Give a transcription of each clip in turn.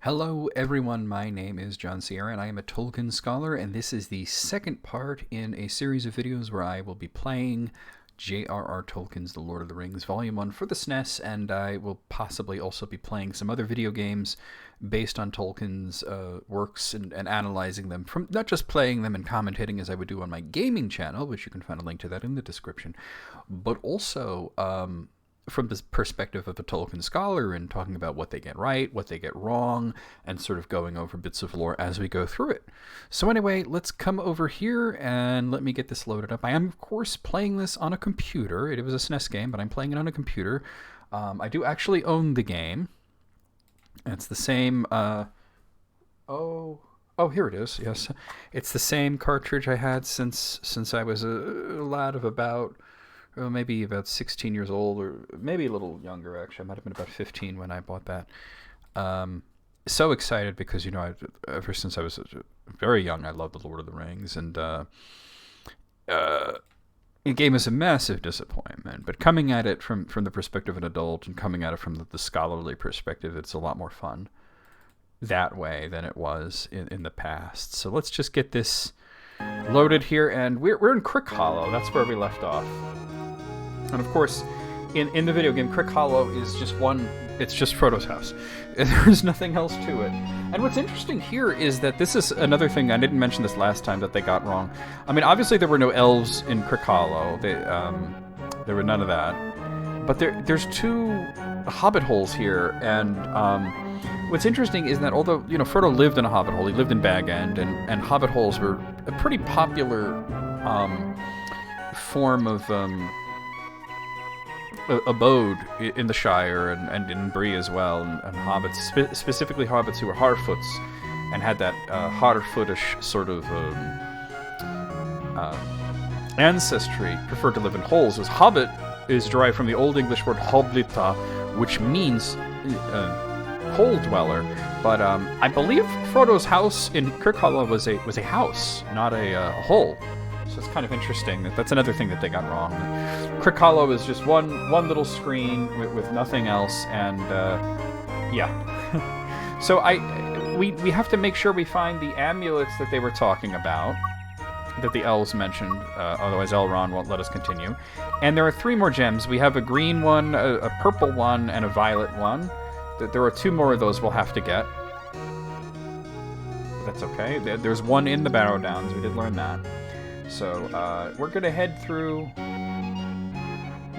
Hello everyone, my name is John Sierra and I am a Tolkien scholar, and this is the second part in a series of videos where I will be playing J.R.R. Tolkien's The Lord of the Rings Volume 1 for the SNES, and I will possibly also be playing some other video games based on Tolkien's works and analyzing them, from not just playing them and commentating as I would do on my gaming channel, which you can find a link to that in the description, but also from the perspective of a Tolkien scholar and talking about what they get right, what they get wrong, and sort of going over bits of lore as we go through it. So anyway, let's come over here and let me get this loaded up. I am, of course, playing this on a computer. It was a SNES game, but I'm playing it on a computer. I do actually own the game. It's the same... Oh, here it is, yes. It's the same cartridge I had since I was a lad of about... maybe about 16 years old, or maybe a little younger, actually. I might have been about 15 when I bought that. So excited because, you know, ever since I was very young, I loved The Lord of the Rings, and the game is a massive disappointment. But coming at it from the perspective of an adult and coming at it from the scholarly perspective, it's a lot more fun that way than it was in the past. So let's just get this loaded here, and we're in Crick Hollow. That's where we left off. And of course, in the video game, Crick Hollow is just it's just Frodo's house. There's nothing else to it. And what's interesting here is that this is another thing, I didn't mention this last time, that they got wrong. I mean, obviously there were no elves in Crick Hollow. There were none of that. But there's two hobbit holes here, and what's interesting is that although, you know, Frodo lived in a hobbit hole, he lived in Bag End, and hobbit holes were a pretty popular form of abode in the Shire and in Bree as well, and hobbits, specifically hobbits who were Harfoots and had that Harfootish sort of ancestry, preferred to live in holes. As hobbit is derived from the Old English word hoblita, which means hole dweller. But I believe Frodo's house in Crick Hollow was a house, not a hole. So it's kind of interesting. That's another thing that they got wrong. Crick Hollow is just one little screen with nothing else, and yeah. So we have to make sure we find the amulets that they were talking about, that the elves mentioned, otherwise Elrond won't let us continue. And there are 3 more gems. We have a green one, a purple one, and a violet one. There are 2 more of those we'll have to get. That's okay. There's one in the Barrow Downs. We did learn that. So we're going to head through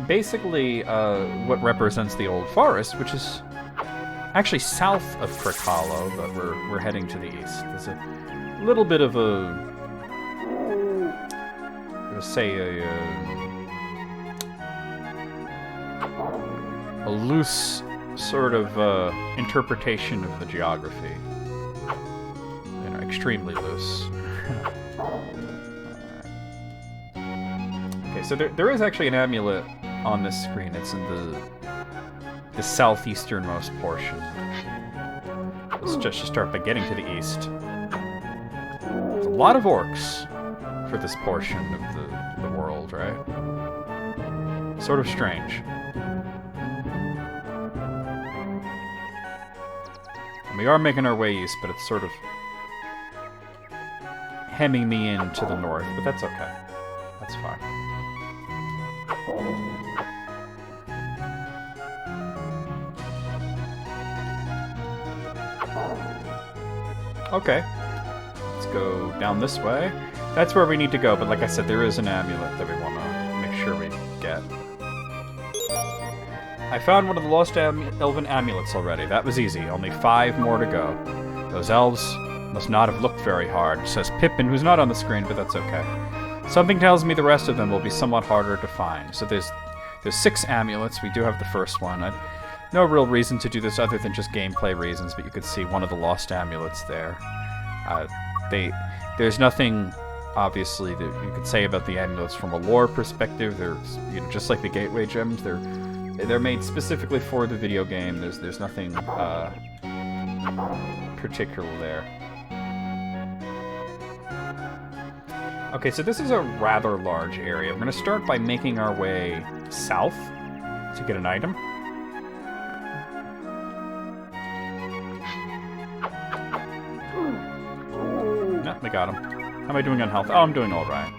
basically what represents the Old Forest, which is actually south of Crick Hollow, but we're heading to the east. There's a little bit of a loose sort of interpretation of the geography. You know, extremely loose. Okay, so there is actually an amulet on this screen. It's in the southeasternmost portion. Let's just start by getting to the east. There's a lot of orcs for this portion of the world, right? Sort of strange. And we are making our way east, but it's sort of hemming me in to the north, but that's okay. That's fine. Okay. Let's go down this way. That's where we need to go, but like I said, there is an amulet that we want to make sure we get. I found one of the lost elven amulets already. That was easy. Only 5 more to go. Those elves must not have looked very hard, says Pippin, who's not on the screen, but that's okay. Something tells me the rest of them will be somewhat harder to find. So there's 6 amulets. We do have the first one. No real reason to do this other than just gameplay reasons, but you could see one of the lost amulets there. There's nothing, obviously, that you could say about the amulets from a lore perspective. They're, you know, just like the gateway gems. They're made specifically for the video game. There's nothing particular there. Okay, so this is a rather large area. We're going to start by making our way south to get an item. I got him. How am I doing on health? Oh, I'm doing all right.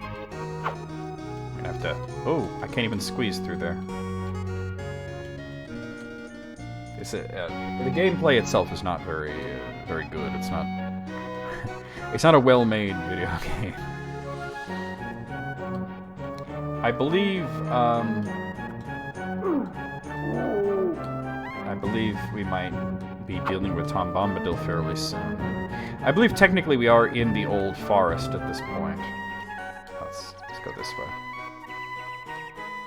I'm gonna have to... Oh, I can't even squeeze through there. The gameplay itself is not very good. It's not... It's not a well-made video game. I believe we might be dealing with Tom Bombadil fairly soon. I believe technically we are in the old forest at this point. Let's go this way.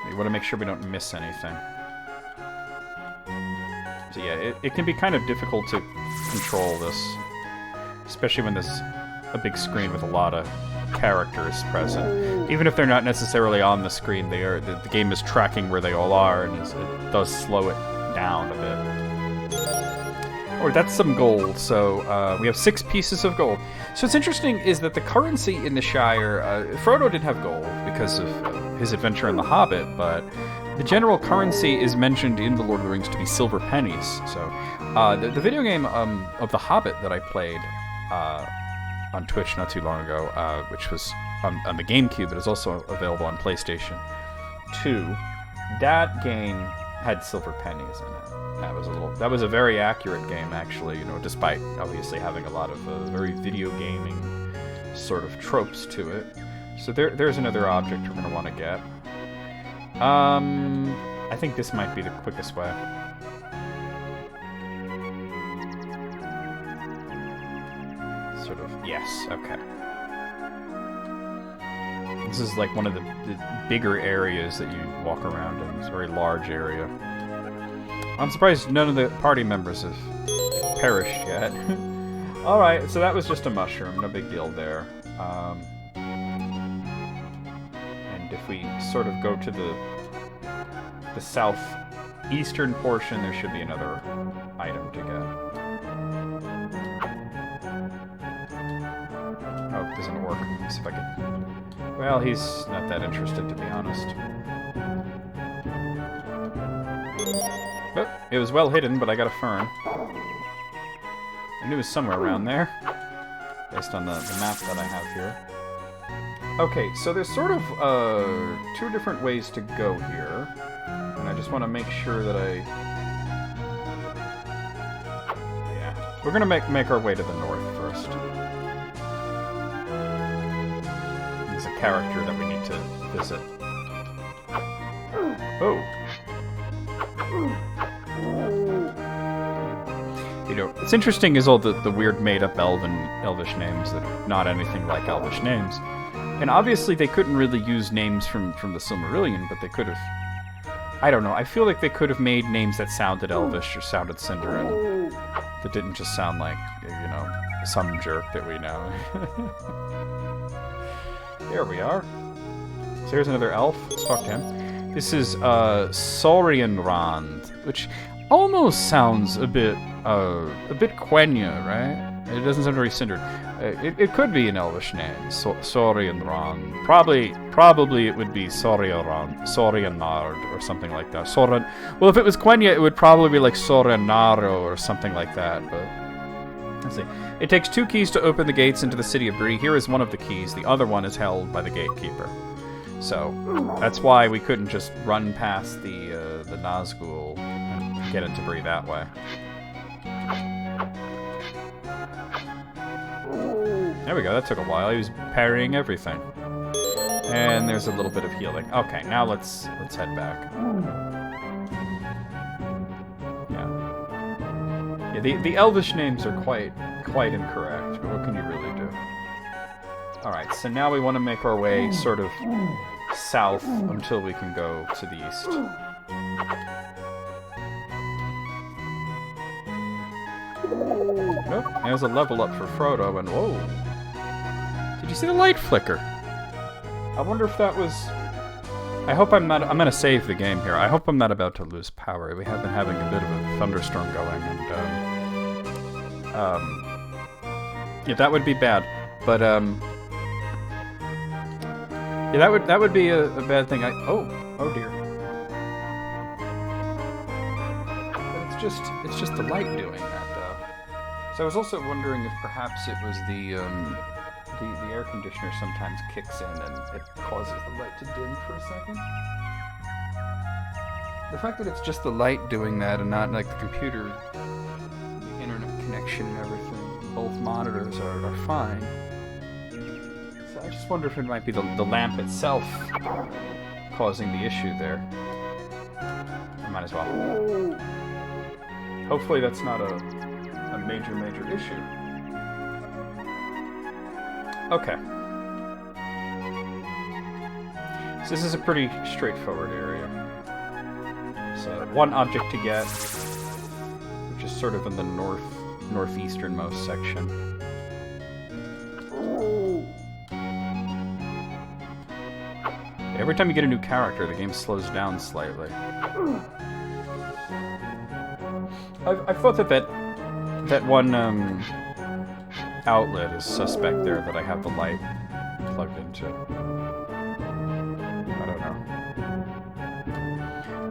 We want to make sure we don't miss anything. So yeah, it can be kind of difficult to control this, especially when there's a big screen with a lot of characters present. Even if they're not necessarily on the screen, they are. The game is tracking where they all are, and it does slow it down a bit. Oh, that's some gold. So we have 6 pieces of gold. So what's interesting is that the currency in the Shire, Frodo did have gold because of his adventure in The Hobbit, but the general currency is mentioned in The Lord of the Rings to be silver pennies. So the video game of The Hobbit that I played on Twitch not too long ago, which was on the GameCube, but is also available on PlayStation 2. That game had silver pennies in it. That was a very accurate game, actually. You know, despite obviously having a lot of very video gaming sort of tropes to it. So there's another object we're going to want to get. I think this might be the quickest way. Sort of, yes, okay. This is like one of the bigger areas that you walk around in. It's a very large area. I'm surprised none of the party members have perished yet. Alright, so that was just a mushroom, no big deal there. And if we sort of go to the southeastern portion, there should be another item to get. Oh, it doesn't work. Let's see if I can... Well, he's not that interested, to be honest. Oh, it was well hidden, but I got a fern. I knew it was somewhere around there, based on the map that I have here. Okay, so there's sort of 2 different ways to go here, and I just want to make sure that Yeah, we're gonna make our way to the north first. There's a character that we need to visit. Oh. You know, it's interesting is all the weird made-up Elvish names that are not anything like Elvish names. And obviously they couldn't really use names from the Silmarillion, but they could have... I don't know, I feel like they could have made names that sounded Elvish or sounded Sindarin. That didn't just sound like, you know, some jerk that we know. There we are. So here's another elf. Let's talk to him. This is Saurianrand, which almost sounds a bit Quenya, right? It doesn't sound very Sindarin. It could be an Elvish name, Saurianrand. Probably it would be Saurianard or something like that. Well, if it was Quenya, it would probably be like Soranaro or something like that. But let's see. It takes 2 keys to open the gates into the city of Bree. Here is one of the keys. The other one is held by the gatekeeper. So that's why we couldn't just run past the Nazgul and get into Bree that way. There we go, that took a while. He was parrying everything. And there's a little bit of healing. Okay, now let's head back. Yeah. The Elvish names are quite incorrect, but what can you really do? Alright, so now we want to make our way sort of south until we can go to the east. Oh, there's a level up for Frodo, and whoa! Did you see the light flicker? I wonder if that was... I hope I'm not... I'm gonna save the game here. I hope I'm not about to lose power. We have been having a bit of a thunderstorm going, and yeah, that would be bad. But yeah, that would be a bad thing. Oh dear. But it's just the light doing that, though. So I was also wondering if perhaps it was the air conditioner sometimes kicks in and it causes the light to dim for a second. The fact that it's just the light doing that and not like the computer, the internet connection and everything, both monitors are fine. So I just wonder if it might be the lamp itself causing the issue there. I might as well. Hopefully that's not a major issue. Okay. So this is a pretty straightforward area. So one object to get, which is sort of in the northeasternmost section. Every time you get a new character, the game slows down slightly. I thought that one outlet is suspect there that I have the light plugged into. I don't know.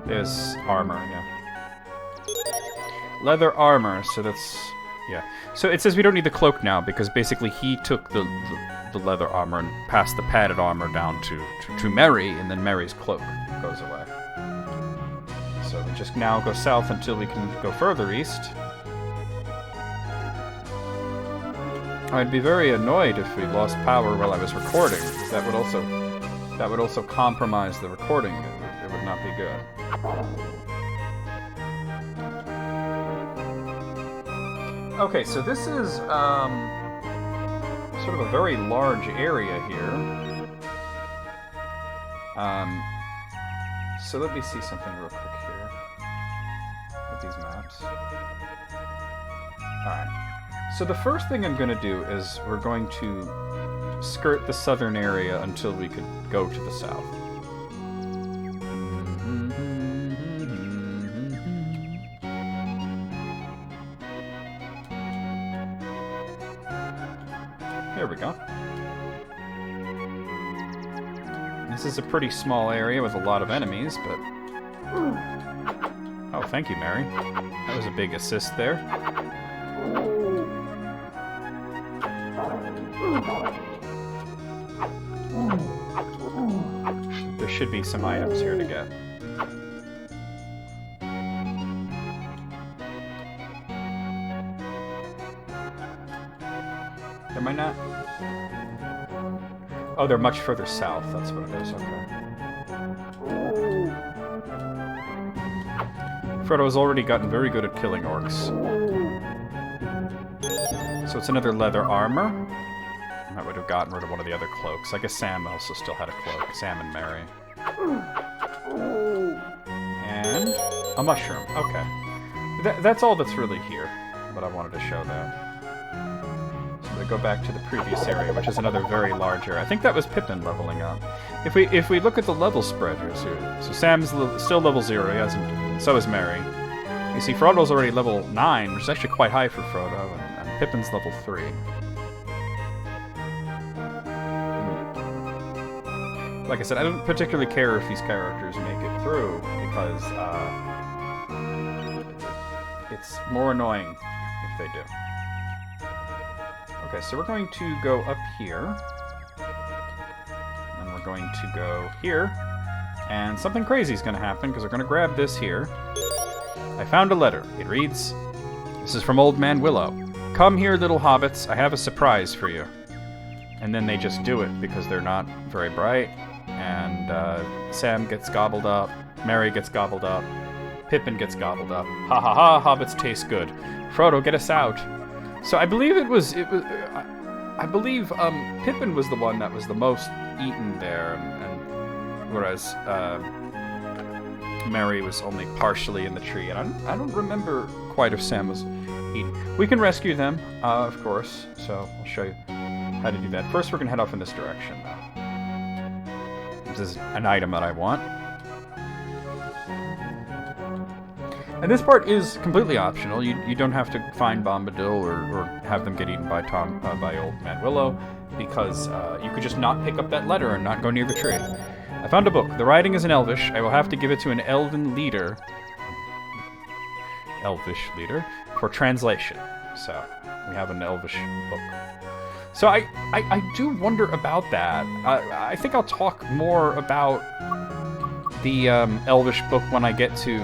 There's armor, yeah. Leather armor, so that's... yeah. So it says we don't need the cloak now, because basically he took the leather armor and passed the padded armor down to Mary, and then Mary's cloak goes away. So we just now go south until we can go further east. I'd be very annoyed if we lost power while I was recording, because that would also compromise the recording. It would not be good. Okay, so this is sort of a very large area here. So let me see something real quick here with these maps. Alright. So the first thing I'm going to do is we're going to skirt the southern area until we could go to the south. There we go. This is a pretty small area with a lot of enemies, but... oh, thank you, Mary. That was a big assist there. There should be some items here to get. There might not... oh, they're much further south. That's what it is. Okay. Frodo has already gotten very good at killing orcs. So it's another leather armor. I would have gotten rid of one of the other cloaks. I guess Sam also still had a cloak. Sam and Mary. And a mushroom. Okay. That's all that's really here. But I wanted to show that. So I'm going to go back to the previous area, which is another very large area. I think that was Pippin leveling up. If we look at the level spread here, so Sam's still level 0. He hasn't. So is Mary. You see, Frodo's already level 9, which is actually quite high for Frodo, and Pippin's level 3. Like I said, I don't particularly care if these characters make it through, because it's more annoying if they do. Okay, so we're going to go up here, and we're going to go here, and something crazy is going to happen, because we're going to grab this here. I found a letter. It reads, "This is from Old Man Willow. Come here, little hobbits. I have a surprise for you." And then they just do it, because they're not very bright. And Sam gets gobbled up, Mary gets gobbled up, Pippin gets gobbled up. Ha ha ha! Hobbits taste good. Frodo, get us out. So I believe I believe Pippin was the one that was the most eaten there, and whereas Mary was only partially in the tree. And I don't remember quite if Sam was eating. We can rescue them, of course. So I'll show you how to do that. First, we're gonna head off in this direction, though. This is an item that I want. And this part is completely optional. You don't have to find Bombadil or have them get eaten by Old Man Willow, because you could just not pick up that letter and not go near the tree. I found a book. The writing is in Elvish. I will have to give it to an Elvish leader, for translation. So we have an Elvish book. So I do wonder about that. I think I'll talk more about the Elvish book when I get to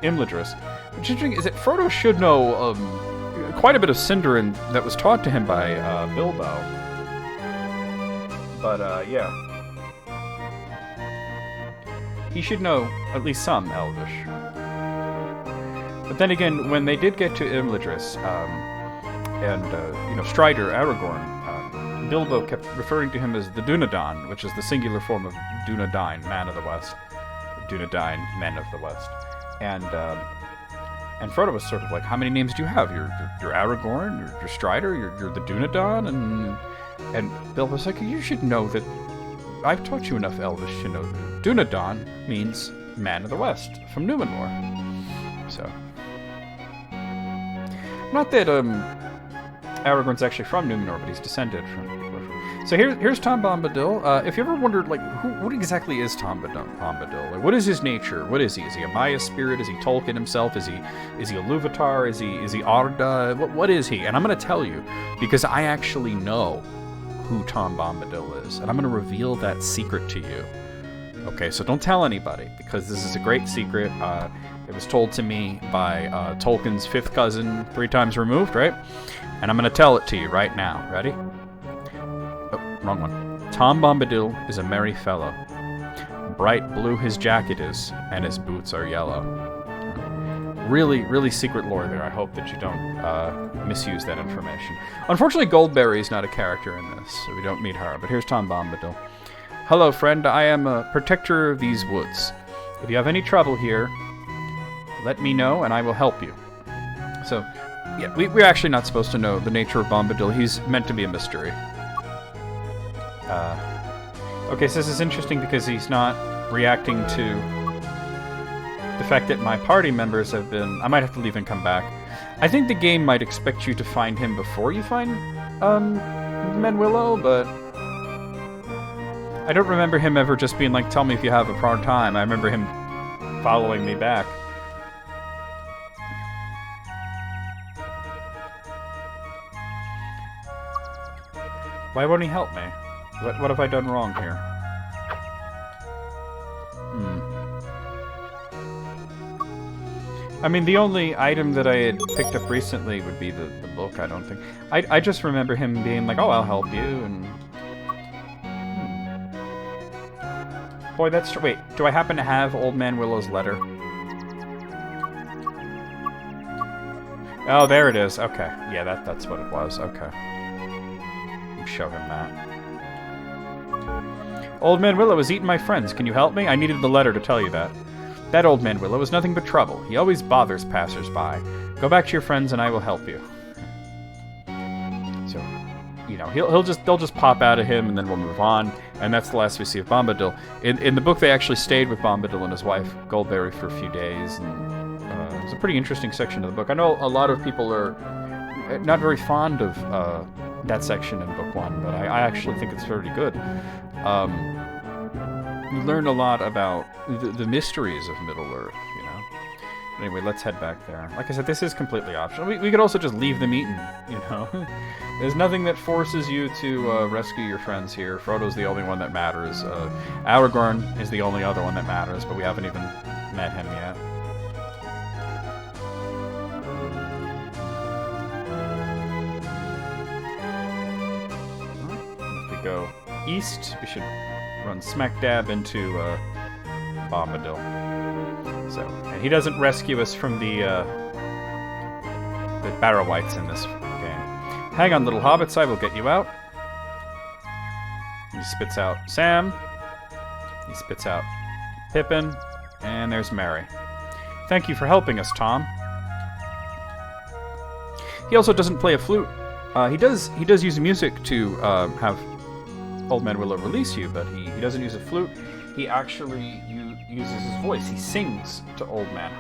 Imladris. What's interesting is that Frodo should know quite a bit of Sindarin that was taught to him by Bilbo. But, yeah. He should know at least some Elvish. But then again, when they did get to Imladris, and Strider, Aragorn, Bilbo kept referring to him as the Dunedain, which is the singular form of Dunedain, Man of the West. Dunedain, Men of the West. And Frodo was sort of like, how many names do you have? You're Aragorn, you're Strider, you're the Dunedain, and Bilbo was like, you should know that I've taught you enough Elvish to know that Dunedain means Man of the West, from Numenor. So, not that Aragorn's actually from Numenor, but he's descended from. So here's Tom Bombadil. If you ever wondered, like, what exactly is Tom Bombadil? Like, what is his nature? What is he? Is he a Maya spirit? Is he Tolkien himself? Is he a Luvatar? Is he Arda? What is he? And I'm going to tell you, because I actually know who Tom Bombadil is, and I'm going to reveal that secret to you. Okay, so don't tell anybody, because this is a great secret. It was told to me by Tolkien's fifth cousin, 3 times removed, right? And I'm going to tell it to you right now. Ready? Oh, wrong one. Tom Bombadil is a merry fellow. Bright blue his jacket is, and his boots are yellow. Really, really secret lore there. I hope that you don't misuse that information. Unfortunately, Goldberry is not a character in this, so we don't meet her. But here's Tom Bombadil. Hello, friend. I am a protector of these woods. If you have any trouble here, let me know, and I will help you. So, yeah, we're actually not supposed to know the nature of Bombadil. He's meant to be a mystery. Okay, so this is interesting because he's not reacting to the fact that my party members have been... I might have to leave and come back. I think the game might expect you to find him before you find Menwillow, but I don't remember him ever just being like, tell me if you have a hard time. I remember him following me back. Why won't he help me? What have I done wrong here? I mean, the only item that I had picked up recently would be the book, I don't think. I just remember him being like, oh, I'll help you, and... Boy, that's... Wait, do I happen to have Old Man Willow's letter? Oh, there it is. Okay. Yeah, that's what it was. Okay. Show him that. Old Man Willow is eating my friends. Can you help me? I needed the letter to tell you that. That Old Man Willow is nothing but trouble. He always bothers passers-by. Go back to your friends and I will help you. So, you know, they'll just pop out of him and then we'll move on. And that's the last we see of Bombadil. In the book, they actually stayed with Bombadil and his wife, Goldberry, for a few days. And it was a pretty interesting section of the book. I know a lot of people are not very fond of that section in book 1, but I actually think it's very good. You learn a lot about the mysteries of Middle-earth, you know? But anyway, let's head back there. Like I said, this is completely optional. We could also just leave them eaten, you know? There's nothing that forces you to rescue your friends here. Frodo's the only one that matters. Aragorn is the only other one that matters, but we haven't even met him yet. Go east, we should run smack dab into Bombadil. So, and he doesn't rescue us from the Barrow-wights in this game. Hang on, little hobbits, I will get you out. He spits out Sam. He spits out Pippin, and there's Merry. Thank you for helping us, Tom. He also doesn't play a flute. He does use music to have Old Man Willow release you, but he doesn't use a flute. He actually uses his voice. He sings to Old Man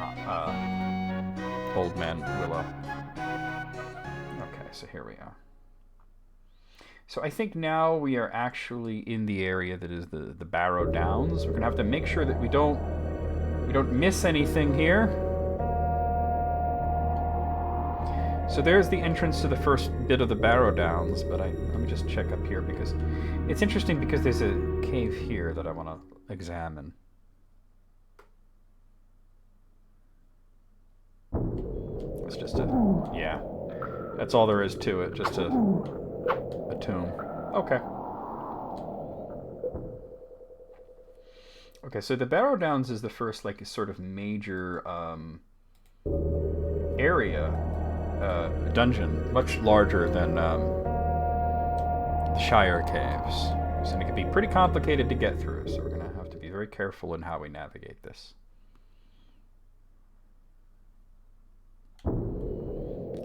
Willow. Okay, so here we are. So I think now we are actually in the area that is the Barrow Downs. We're gonna have to make sure that we don't miss anything here. So there's the entrance to the first bit of the Barrow Downs, but let me just check up here because it's interesting because there's a cave here that I want to examine. It's just yeah, that's all there is to it, just a tomb. Okay. Okay, so the Barrow Downs is the first, like, sort of major area, dungeon, much larger than the Shire Caves. So it can be pretty complicated to get through, so we're going to have to be very careful in how we navigate this.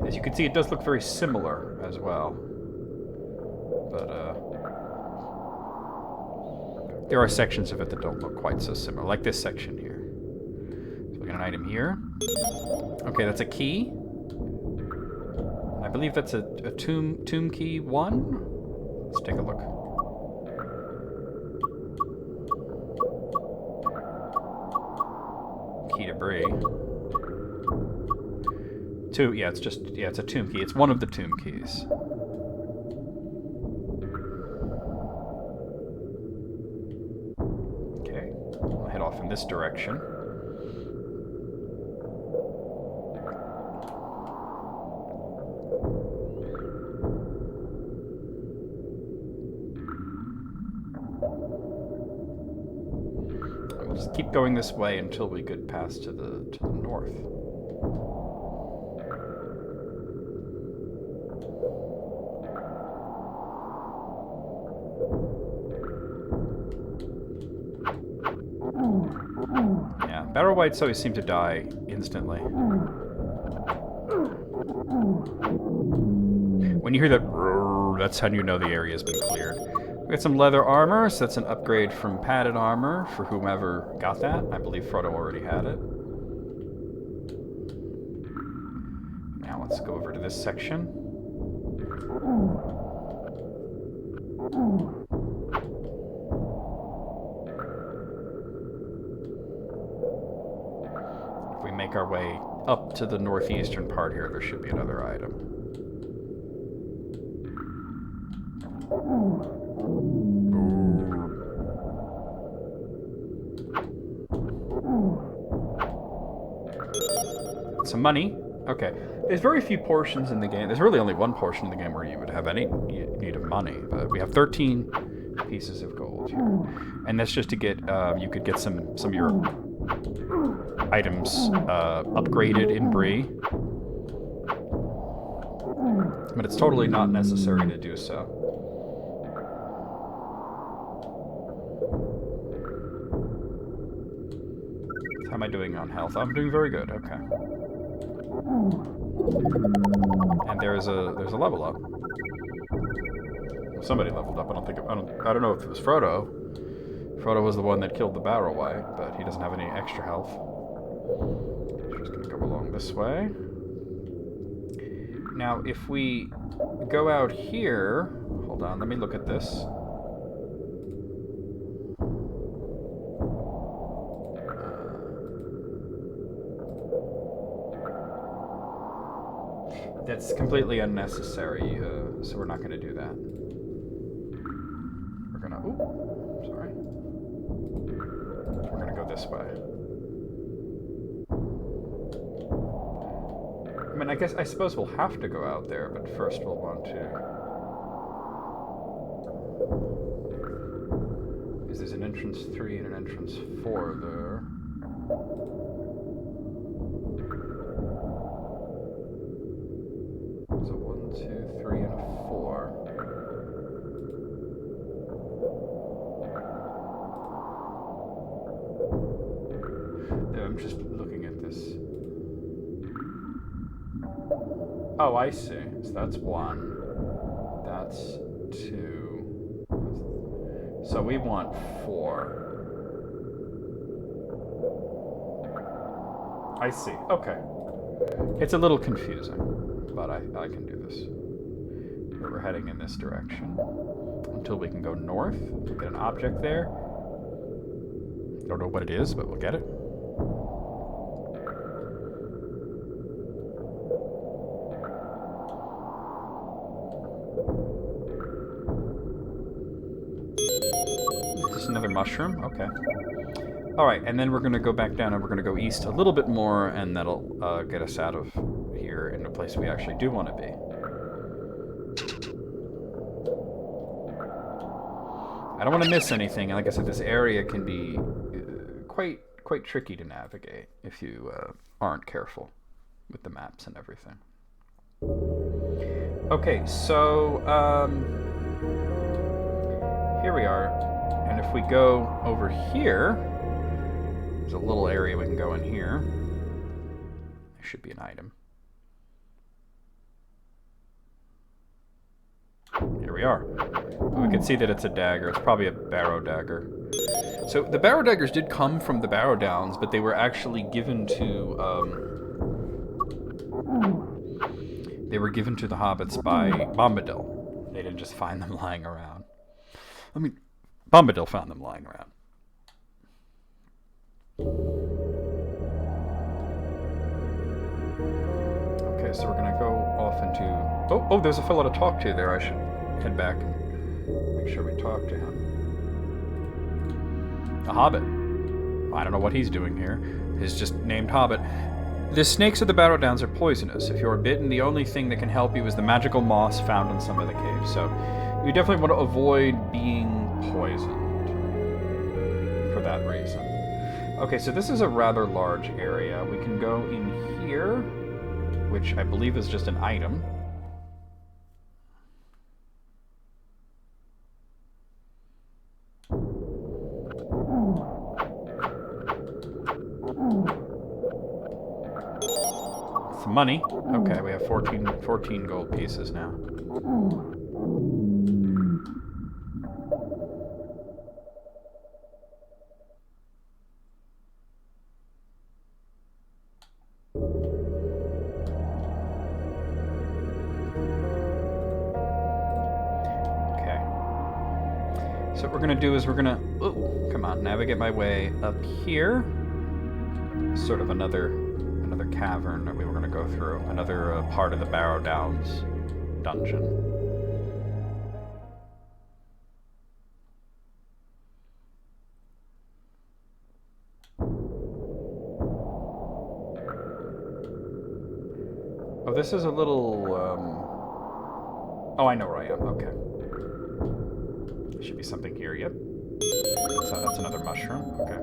As you can see, it does look very similar as well. But, there are sections of it that don't look quite so similar, like this section here. So we got an item here. Okay, that's a key. And I believe that's a tomb key 1. Let's take a look. Key to Bree. 2, yeah, it's a tomb key. It's one of the tomb keys. Okay, I'll head off in this direction. We'll just keep going this way until we get past to the north. Yeah, Barrow Wights always seem to die instantly. When you hear that, that's how you know the area's been cleared. We got some leather armor, so that's an upgrade from padded armor for whomever got that. I believe Frodo already had it. Now let's go over to this section. If we make our way up to the northeastern part here, there should be another item. Some money. Okay. There's very few portions in the game. There's really only one portion in the game where you would have any need of money. But we have 13 pieces of gold here. And that's just to get, you could get some of your items upgraded in Bree. But it's totally not necessary to do so. How am I doing on health? I'm doing very good. Okay. And there's a level up. Somebody leveled up. I don't know if it was Frodo. Frodo was the one that killed the Barrow Wight, but he doesn't have any extra health. Just gonna go along this way. Now, if we go out here, hold on, let me look at this. That's completely unnecessary, so we're not going to do that. We're going to... Ooh, sorry. We're going to go this way. I mean, I suppose we'll have to go out there, but first we'll want to... Because there's an entrance 3 and an entrance 4 there. So 1, 2, 3, and a 4. Yeah, I'm just looking at this. Oh, I see. So that's 1. That's 2. So we want 4. I see. Okay. It's a little confusing. But I can do this. We're heading in this direction until we can go north. We'll get an object there. Don't know what it is, but we'll get it. another mushroom. Okay. Alright, and then we're going to go back down and we're going to go east a little bit more, and that'll get us out of here in a place we actually do want to be. I don't want to miss anything. Like I said, this area can be quite tricky to navigate if you aren't careful with the maps and everything. Okay, so here we are, and if we go over here, there's a little area we can go in here. There should be an item. Here we are. We can see that it's a dagger. It's probably a barrow dagger. So the barrow daggers did come from the Barrow Downs, but they were actually given to the hobbits by Bombadil. They didn't just find them lying around. I mean, Bombadil found them lying around. Okay, so we're gonna go off into... Oh, there's a fellow to talk to there. I should head back and make sure we talk to him. A hobbit. I don't know what he's doing here. He's just named Hobbit. The snakes of the Barrow Downs are poisonous. If you're bitten, the only thing that can help you is the magical moss found in some of the caves. So you definitely want to avoid being poisoned for that reason. Okay, so this is a rather large area. We can go in here, which I believe is just an item. Some money. Okay, we have 14 gold pieces now. So what we're going to do is we're going to, navigate my way up here. Sort of another cavern that we were going to go through. Another part of the Barrow Downs dungeon. Oh, this is a little, Oh, I know where I am. Okay. There should be something here. Yep. That's another mushroom. Okay.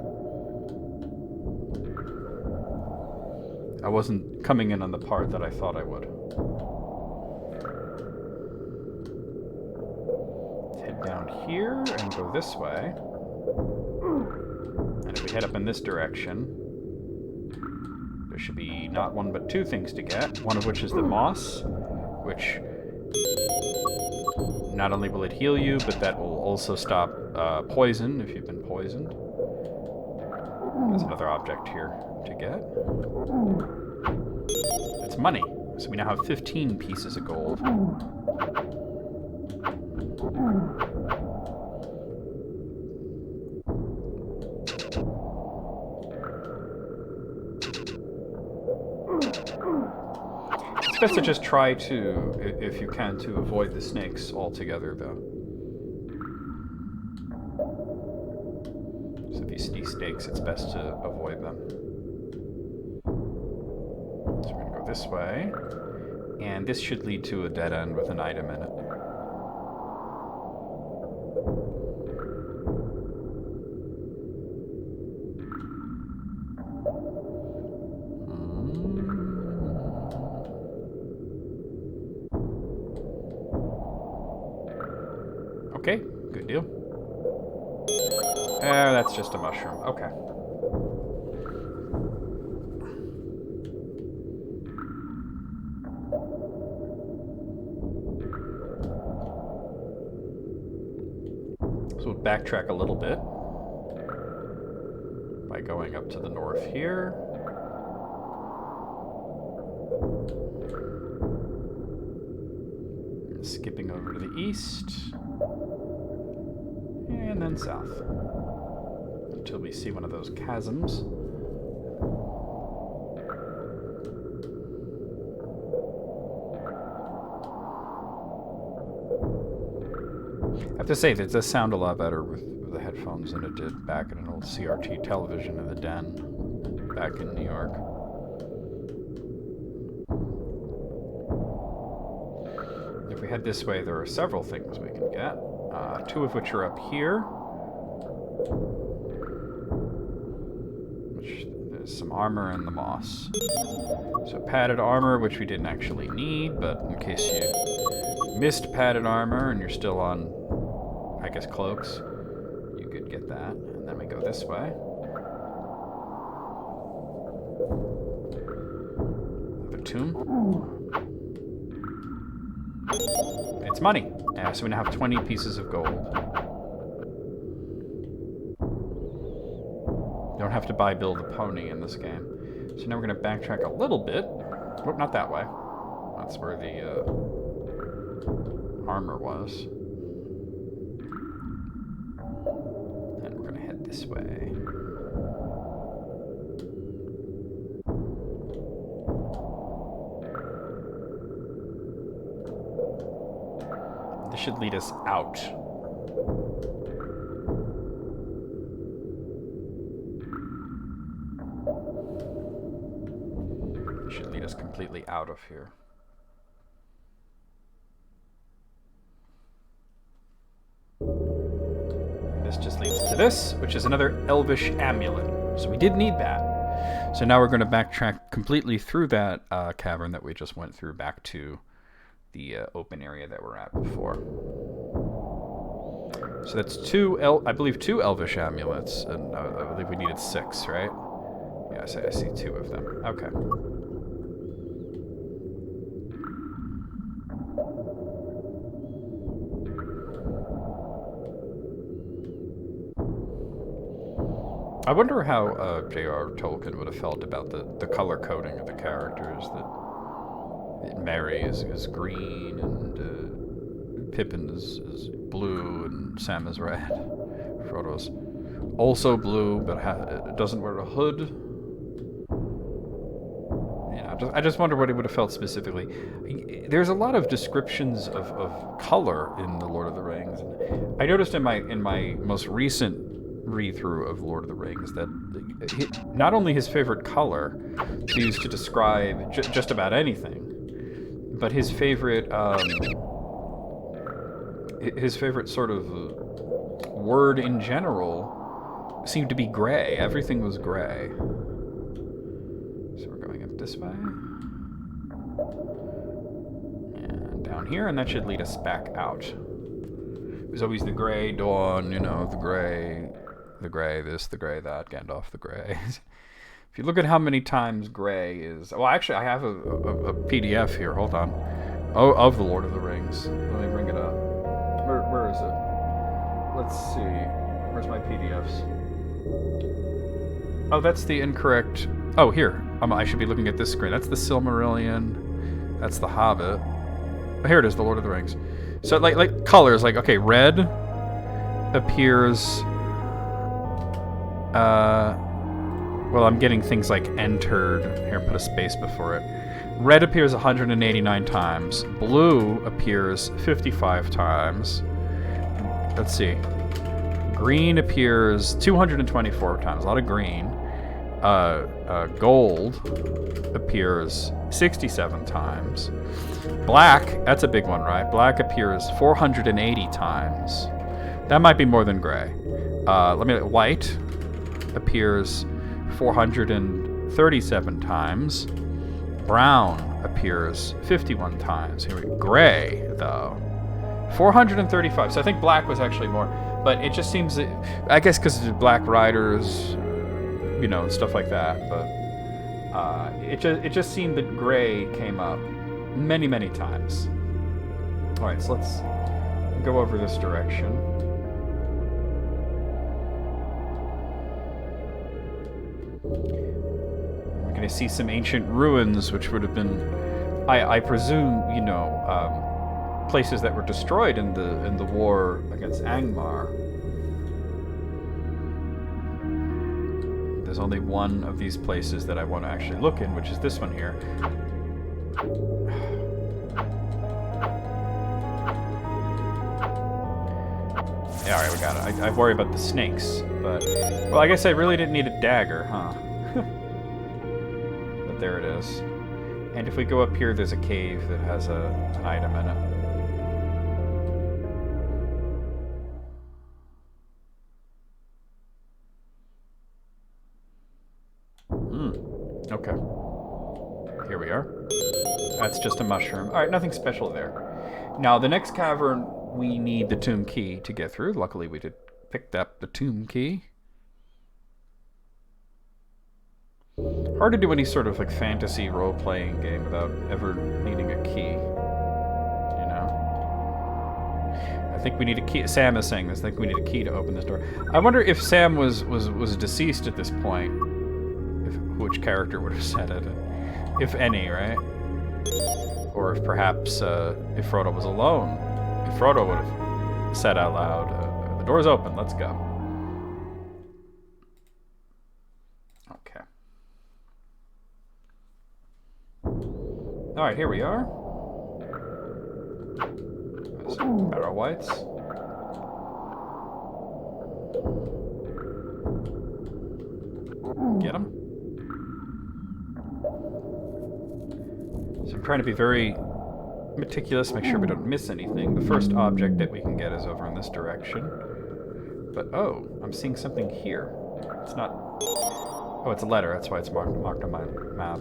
I wasn't coming in on the part that I thought I would. Let's head down here and go this way. And if we head up in this direction, there should be not one but two things to get. One of which is the moss, which not only will it heal you, but that will also stop poison if you've been poisoned. There's another object here to get. It's money. So we now have 15 pieces of gold. It's best to just try to, if you can, to avoid the snakes altogether, though. So if you see snakes, it's best to avoid them. So we're going to go this way, and this should lead to a dead end with an item in it. Okay, good deal. That's just a mushroom. Okay. So we'll backtrack a little bit by going up to the north here. And skipping over to the east. And then south. Until we see one of those chasms. I have to say, that does sound a lot better with the headphones than it did back in an old CRT television in the den back in New York. If we head this way, there are several things we can get. Two of which are up here. There's some armor in the moss. So padded armor, which we didn't actually need, but in case you missed padded armor and you're still on, I guess, cloaks, you could get that. And then we go this way. Have a tomb. It's money. Yeah, so we now have 20 pieces of gold. You don't have to build a pony in this game. So now we're going to backtrack a little bit. Oh, not that way. That's where the armor was. And we're going to head this way. This should lead us out. It should lead us completely out of here. And this just leads to this, which is another elvish amulet. So we did need that. So now we're going to backtrack completely through that cavern that we just went through back to the open area that we're at before. So that's I believe two elvish amulets, and I believe we needed 6, right? Yeah, I see 2 of them. Okay. I wonder how J.R. Tolkien would have felt about the color coding of the characters. That Merry is green, and Pippin is blue, and Sam is red. Frodo's also blue, but doesn't wear a hood. I just wonder what he would have felt specifically. There's a lot of descriptions of color in The Lord of the Rings. I noticed in my most recent read-through of Lord of the Rings that not only his favorite color is used to describe just about anything, but his favorite sort of word in general seemed to be gray. Everything was gray. So we're going up this way. And down here, and that should lead us back out. It was always the gray dawn, the gray this, the gray that, Gandalf the gray. If you look at how many times gray is... Well, actually, I have a PDF here. Hold on. Oh, of The Lord of the Rings. Let me bring it up. Where is it? Let's see. Where's my PDFs? Oh, that's the incorrect... Oh, here. I should be looking at this screen. That's the Silmarillion. That's the Hobbit. Oh, here it is, The Lord of the Rings. So, like colors. Like, okay, red appears... well, I'm getting things like entered. Here, put a space before it. Red appears 189 times. Blue appears 55 times. Let's see. Green appears 224 times. A lot of green. Gold appears 67 times. Black, that's a big one, right? Black appears 480 times. That might be more than gray. White appears 437 times. Brown appears 51 times. Here we go. Gray, though, 435. So I think black was actually more, but it just seems that, I guess because it's Black Riders, and stuff like that. But it just seemed that gray came up many, many times. All right, so let's go over this direction. We're going to see some ancient ruins, which would have been, I presume, places that were destroyed in the war against Angmar. There's only one of these places that I want to actually look in, which is this one here. Yeah, alright, we got it. I worry about the snakes, but... Well, I guess I really didn't need a dagger, huh? But there it is. And if we go up here, there's a cave that has an item in it. Okay. Here we are. That's just a mushroom. Alright, nothing special there. Now, the next cavern, we need the tomb key to get through. Luckily, we did pick up the tomb key. Hard to do any sort of like fantasy role-playing game without ever needing a key. You know? I think we need a key. Sam is saying this. I think we need a key to open this door. I wonder if Sam was deceased at this point. Which character would have said it, if any, right? Or if perhaps if Frodo was alone, if Frodo would have said out loud, "The door's open, let's go." Okay. All right, here we are. Some barrow whites. Get them. So I'm trying to be very meticulous, make sure we don't miss anything. The first object that we can get is over in this direction. But, oh, I'm seeing something here. It's not... Oh, it's a letter. That's why it's marked on my map.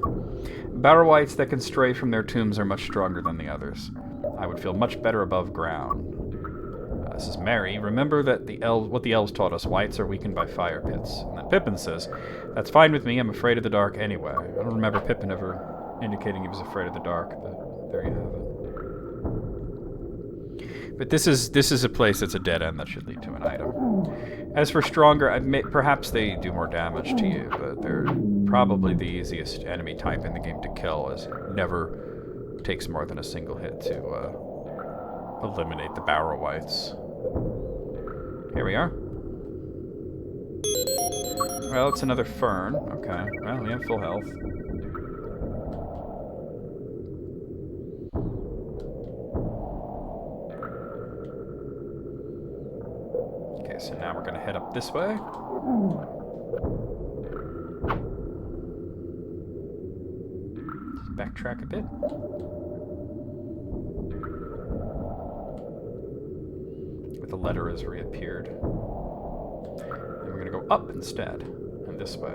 Barrow whites that can stray from their tombs are much stronger than the others. I would feel much better above ground. This is Mary. Remember that what the elves taught us. Whites are weakened by fire pits. And then Pippin says, "That's fine with me. I'm afraid of the dark anyway." I don't remember Pippin ever indicating he was afraid of the dark, but there you have it. But this is a place that's a dead end that should lead to an item. As for stronger, perhaps they do more damage to you, but they're probably the easiest enemy type in the game to kill, as it never takes more than a single hit to eliminate the barrow whites. Here we are. Well, it's another fern. Okay. Well, we have full health. Okay, so now we're going to head up this way. Just backtrack a bit. The letter has reappeared. And we're going to go up instead, and this way.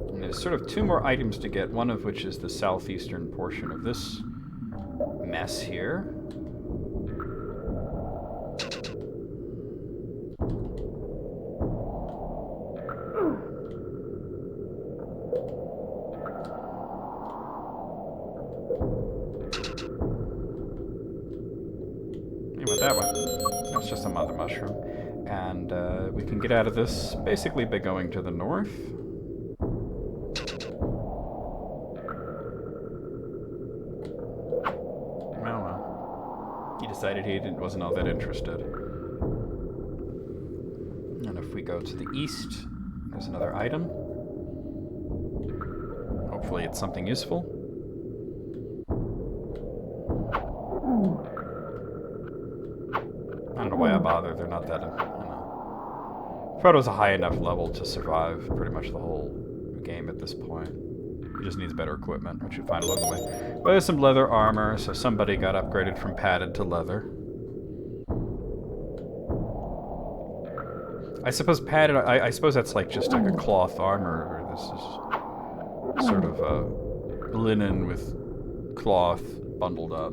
And there's sort of two more items to get, one of which is the southeastern portion of this mess here. That one. That's just a mother mushroom. And we can get out of this basically by going to the north. Well. He decided he wasn't all that interested. And if we go to the east, there's another item. Hopefully it's something useful. I don't know why I bother. They're not that, you know. Frodo's a high enough level to survive pretty much the whole game at this point. He just needs better equipment, which you'll find along the way. But there's some leather armor, so somebody got upgraded from padded to leather. I suppose padded, I suppose that's like just like a cloth armor, or this is sort of linen with cloth bundled up.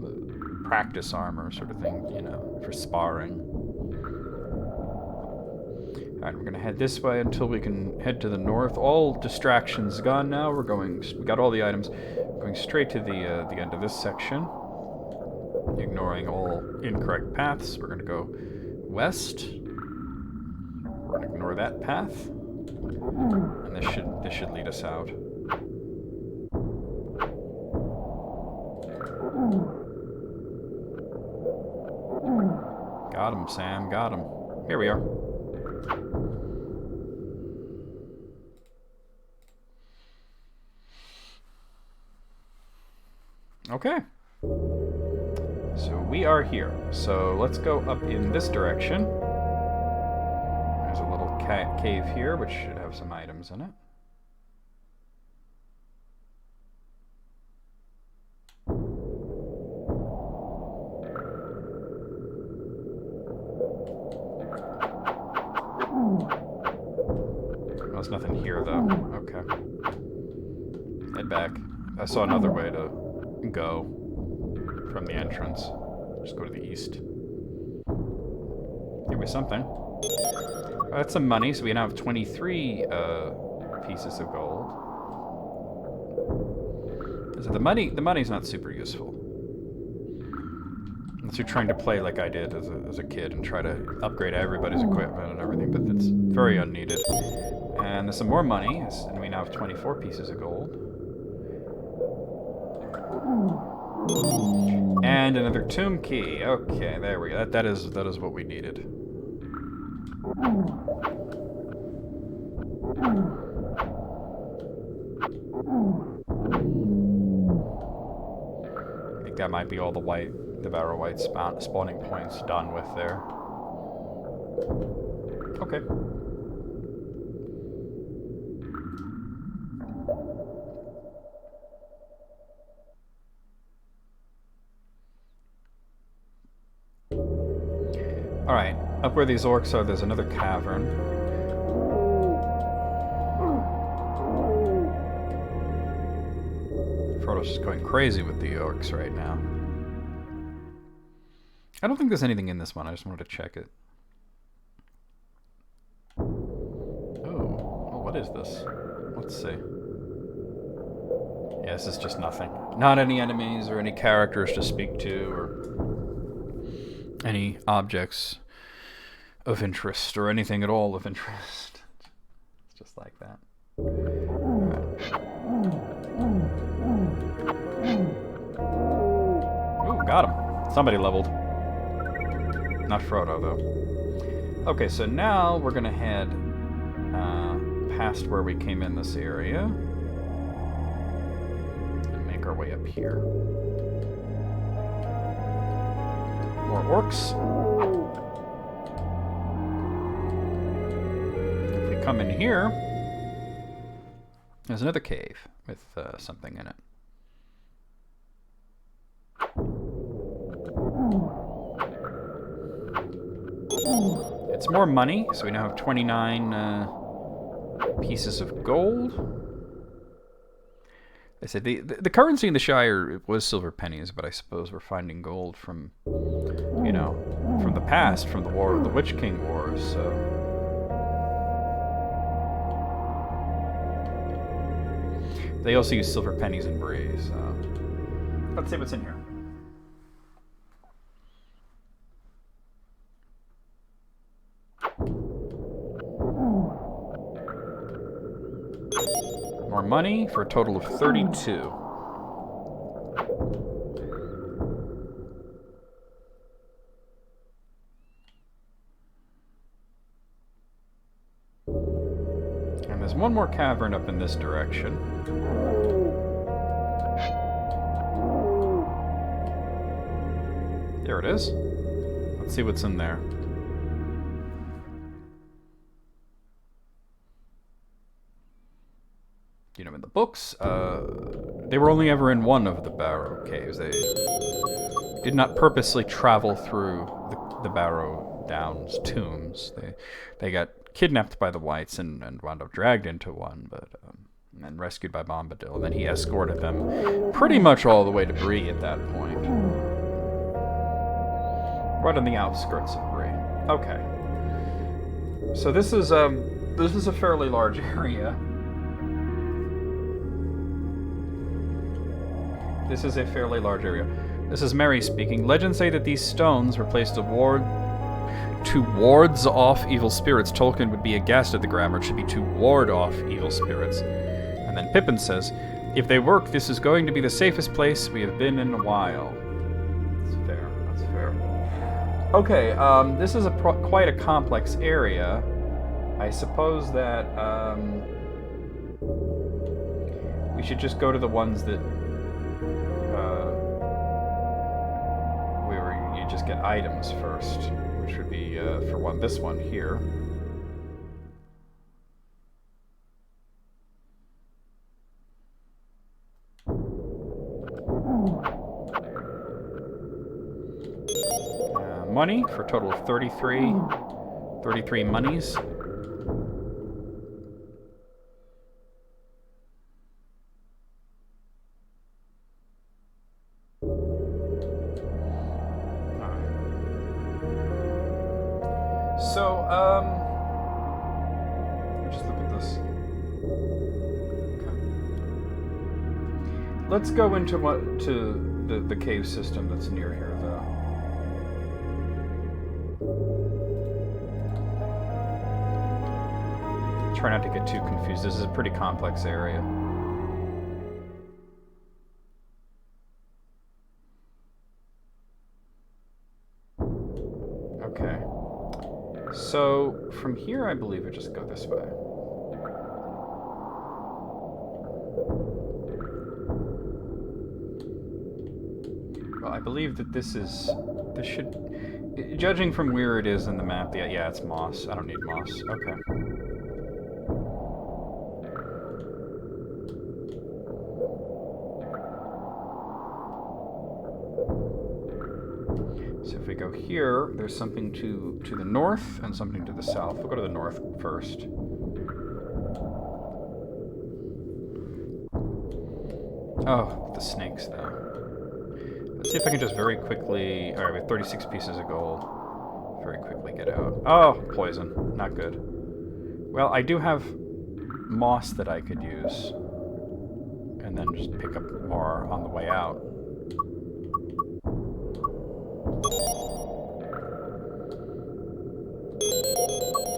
Practice armor sort of thing, you know, for sparring. Alright, we're gonna head this way until we can head to the north. All distractions gone now. We got all the items. Going straight to the end of this section. Ignoring all incorrect paths. We're gonna go west. We're gonna ignore that path. And this should lead us out. Got him, Sam. Got him. Here we are. Okay. So we are here. So let's go up in this direction. There's a little cave here, which should have some items in it. There's nothing here, though. Okay. Head back. I saw another way to go from the entrance. Just go to the east. Give me something. That's some money, so we now have 23 pieces of gold. So the money's not super useful. Unless you're trying to play like I did as a kid and try to upgrade everybody's equipment and everything, but it's very unneeded. And there's some more money, and we now have 24 pieces of gold. And another tomb key. Okay, there we go. That is what we needed. I think that might be all the Barrow White spawning points done with there. Okay. Alright, up where these orcs are, there's another cavern. Frodo's just going crazy with the orcs right now. I don't think there's anything in this one, I just wanted to check it. Oh, what is this? Let's see. Yeah, this is just nothing. Not any enemies or any characters to speak to, or any objects of interest, or anything at all of interest. It's just like that. Ooh, got him. Somebody leveled. Not Frodo, though. Okay, so now we're gonna head past where we came in this area and make our way up here. More orcs. If we come in here, there's another cave with something in it. It's more money, so we now have 29 pieces of gold. I said the currency in the Shire was silver pennies, but I suppose we're finding gold from, you know, from the past, from the War of the Witch King Wars, so. They also use silver pennies in Bree, so. Let's see what's in here. More money for a total of 32. And there's one more cavern up in this direction. There it is. Let's see what's in there. You know, in the books, they were only ever in one of the Barrow caves. They did not purposely travel through the Barrow Downs tombs. They got kidnapped by the Whites and wound up dragged into one, but and rescued by Bombadil. And then he escorted them pretty much all the way to Bree at that point. Right on the outskirts of Bree. Okay. So this is a fairly large area. This is a fairly large area. This is Mary speaking. Legends say that these stones were placed to wards off evil spirits. Tolkien would be aghast at the grammar. It should be to ward off evil spirits. And then Pippin says, if they work, this is going to be the safest place we have been in a while. That's fair. That's fair. Okay, this is quite a complex area. I suppose that we should just go to the ones that just get items first, which would be, for this one here. Money for a total of 33 monies. So, just look at this. Okay. Let's go into the cave system that's near here, though. Try not to get too confused. This is a pretty complex area. Okay. So, from here, I believe we just go this way. Well, I believe that this should... Judging from where it is in the map, yeah, it's moss. I don't need moss. Okay. So if we go here, there's something to the north and something to the south. We'll go to the north first. Oh, the snakes, though. Let's see if I can just very quickly... Alright, we have 36 pieces of gold. Very quickly get out. Oh, poison. Not good. Well, I do have moss that I could use. And then just pick up more on the way out.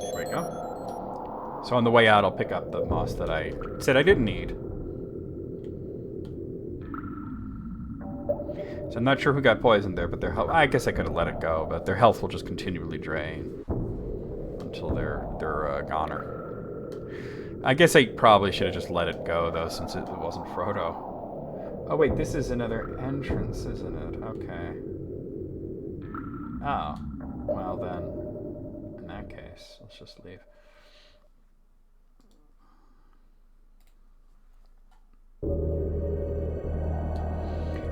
Here we go. So on the way out, I'll pick up the moss that I said I didn't need. So I'm not sure who got poisoned there, but their health... I guess I could have let it go, but their health will just continually drain until they're goner. I guess I probably should have just let it go, though, since it wasn't Frodo. Oh, wait, this is another entrance, isn't it? Okay. Oh. Well, then, in that case, let's just leave.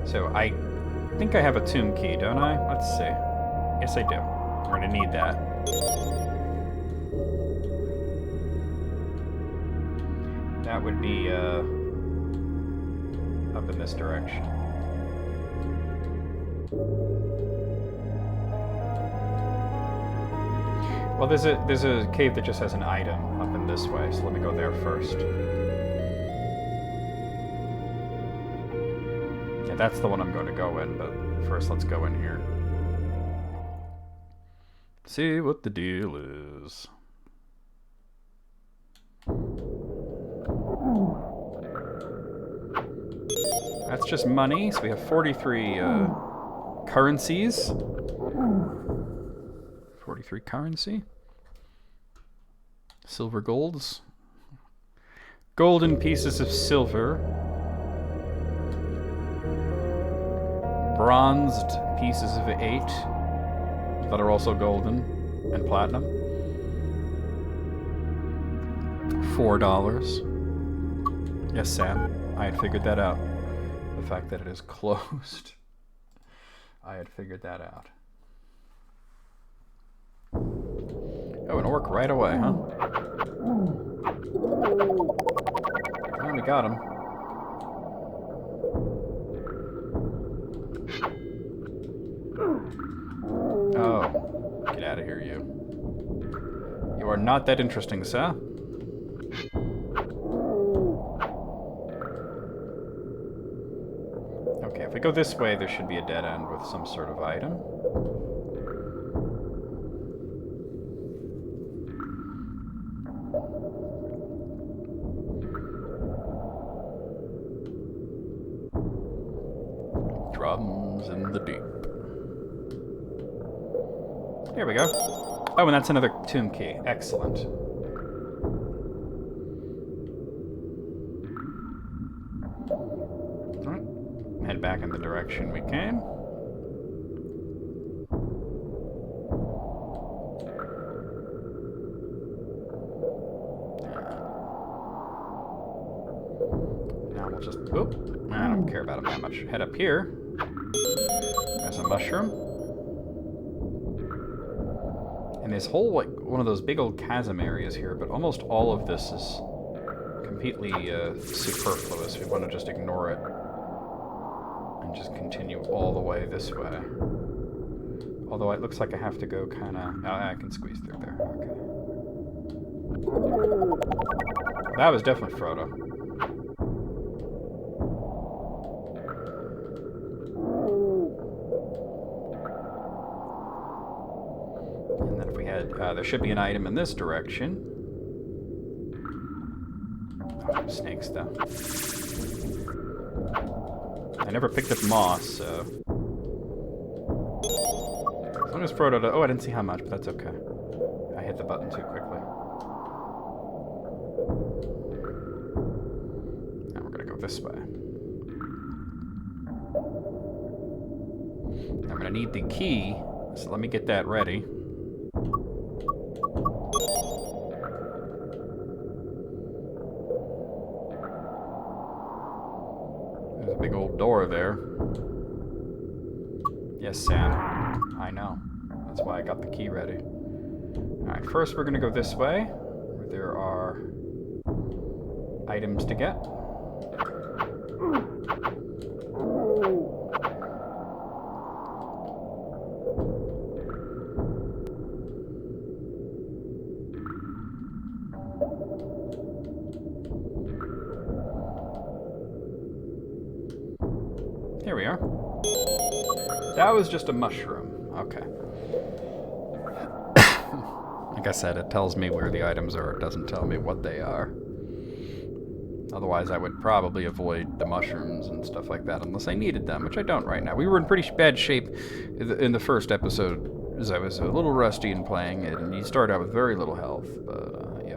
So, I think I have a tomb key, don't I? Let's see. Yes, I do. We're gonna need that. That would be, up in this direction. Well, there's a cave that just has an item up in this way, so let me go there first. Yeah, that's the one I'm going to go in, but first let's go in here. See what the deal is. That's just money, so we have 43 currencies. 43 currency. Silver golds. Golden pieces of silver. Bronzed pieces of 8 that are also golden and platinum. $4. Yes, Sam, I had figured that out. The fact that it is closed. I had figured that out. Oh, an orc right away, huh? Oh, we got him. Oh, get out of here, you. You are not that interesting, sir. Okay, if we go this way, there should be a dead end with some sort of item. Drums in the deep. Here we go. Oh, and that's another tomb key. Excellent. Alright. Head back in the direction we came. Oop, I don't care about them that much. Head up here. There's a mushroom. And this whole, like, one of those big old chasm areas here, but almost all of this is completely superfluous. We want to just ignore it and just continue all the way this way. Although it looks like I have to go kind of... Oh, I can squeeze through there. Okay. That was definitely Frodo. And then if we head... there should be an item in this direction. Oh, snakes, though. I never picked up moss, so... As long as Frodo... Oh, I didn't see how much, but that's okay. I hit the button too quickly. Now we're gonna go this way. I'm gonna need the key, so let me get that ready. There's a big old door there. Yes, Sam. I know. That's why I got the key ready. Alright, first we're gonna go this way, where there are items to get. Here we are. That was just a mushroom. Okay. Like I said, it tells me where the items are. It doesn't tell me what they are. Otherwise, I would probably avoid the mushrooms and stuff like that unless I needed them, which I don't right now. We were in pretty bad shape in the first episode, as I was a little rusty in playing it, and you start out with very little health, but, yeah.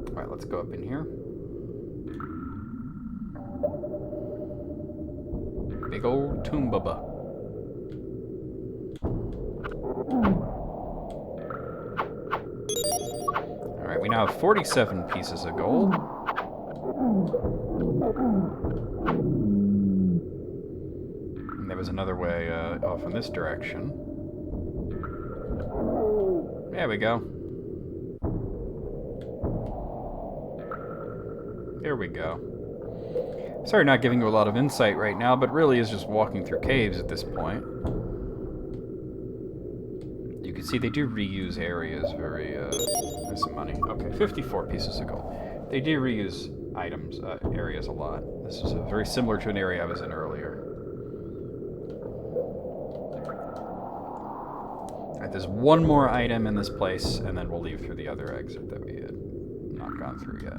Alright, let's go up in here. Big old Toombaba. Alright, we now have 47 pieces of gold. And there was another way off in this direction. There we go. There we go. Sorry not giving you a lot of insight right now, but really is just walking through caves at this point. You can see they do reuse areas very, there's some money. Okay, 54 pieces of gold. They do reuse items, areas a lot. This is very similar to an area I was in earlier. Alright, there's one more item in this place, and then we'll leave through the other exit that we had not gone through yet.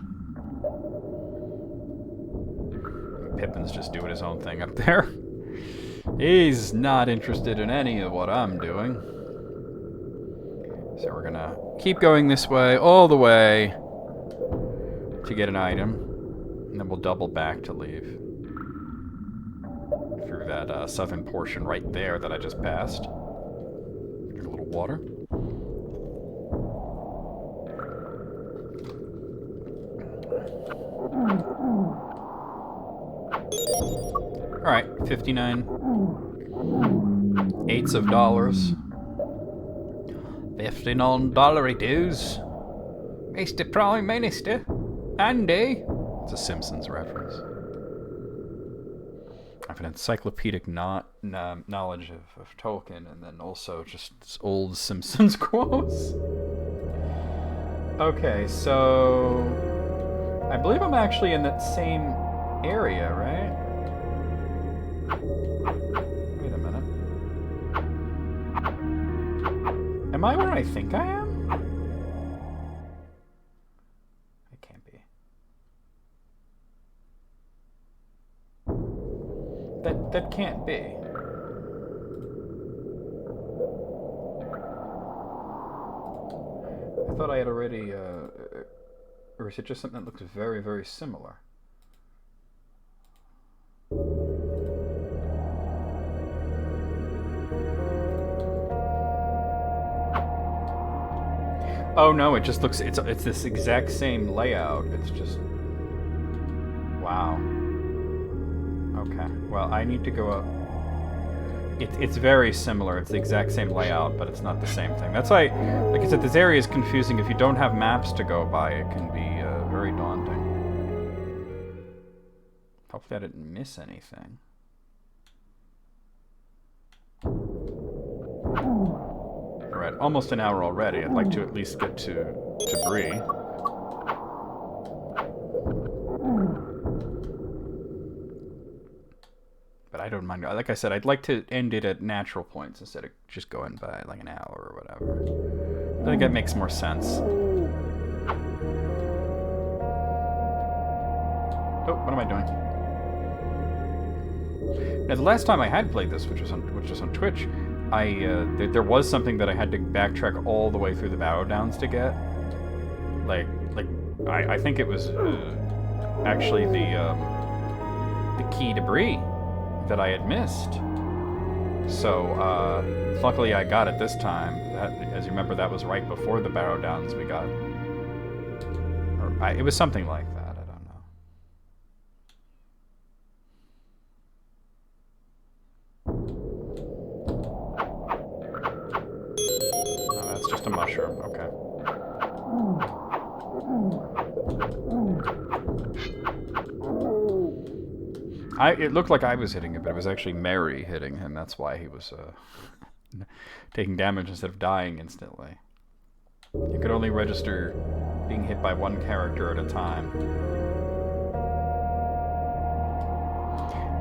Pippin's just doing his own thing up there. He's not interested in any of what I'm doing. So we're gonna keep going this way, all the way, to get an item. And then we'll double back to leave. Through that southern portion right there that I just passed. Get a little water. Alright, 59 eighths of dollars. 59 dollary dues. Mr. Prime Minister, Andy. It's a Simpsons reference. I have an encyclopedic knowledge of Tolkien, and then also just old Simpsons quotes. Okay, so I believe I'm actually in that same area, right? Wait a minute. Am I where I think I am? I can't be. That can't be. I thought I had already, or is it just something that looks very, very similar? Oh no, it just looks, it's this exact same layout. It's just, wow. Okay, well, I need to go up. It's very similar. It's the exact same layout, but it's not the same thing. That's why, like I said, this area is confusing. If you don't have maps to go by, it can be very daunting. Hopefully I didn't miss anything. Alright, almost an hour already. I'd like to at least get to Bree. But I don't mind. Like I said, I'd like to end it at natural points instead of just going by like an hour or whatever. I think that makes more sense. Oh, what am I doing? Now, the last time I had played this, which was on Twitch, there was something that I had to backtrack all the way through the Bow Downs to get. I think it was actually the key to Bree that I had missed. So luckily I got it this time. That, as you remember, that was right before the Bow Downs we got. It was something like that. I don't know. Oh, that's just a mushroom. Okay. It looked like I was hitting it, but it was actually Mary hitting him. That's why he was taking damage instead of dying instantly. You could only register being hit by one character at a time.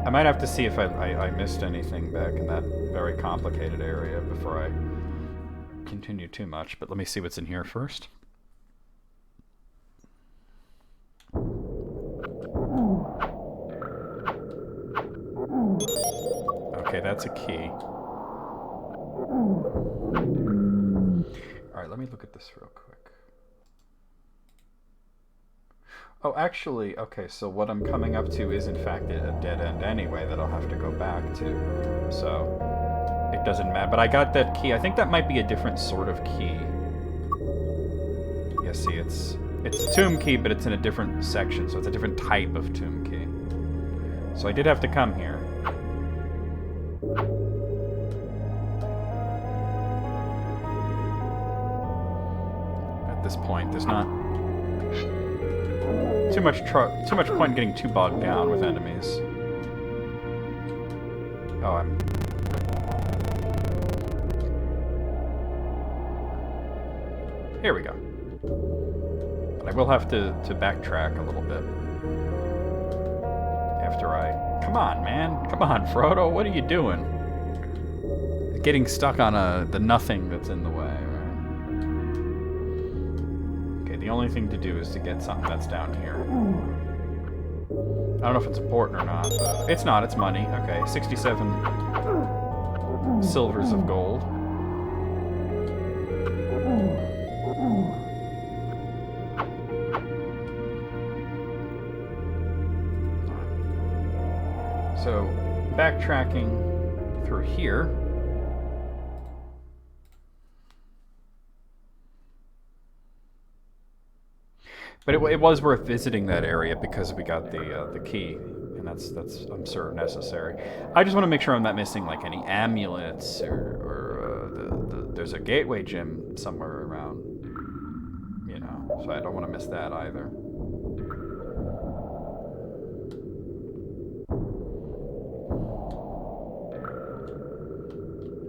I might have to see if I missed anything back in that very complicated area before I continue too much, but let me see what's in here first. Okay, that's a key. Alright, let me look at this real quick. Oh, actually, okay, so what I'm coming up to is in fact a dead end anyway that I'll have to go back to. So, it doesn't matter. But I got that key. I think that might be a different sort of key. Yeah, see, it's a tomb key, but it's in a different section, so it's a different type of tomb key. So I did have to come here. At this point, there's not too much point in getting too bogged down with enemies. Oh, here we go. But I will have to backtrack a little bit. After Come on, man. Come on, Frodo. What are you doing? Getting stuck on the nothing that's in the way, right? Okay, the only thing to do is to get something that's down here. I don't know if it's important or not, but it's not. It's money. Okay, 67 silvers of gold. So, backtracking through here. But it was worth visiting that area because we got the key, and that's I'm sure necessary. I just want to make sure I'm not missing like any amulets or there's a gateway gem somewhere around, you know. So I don't want to miss that either.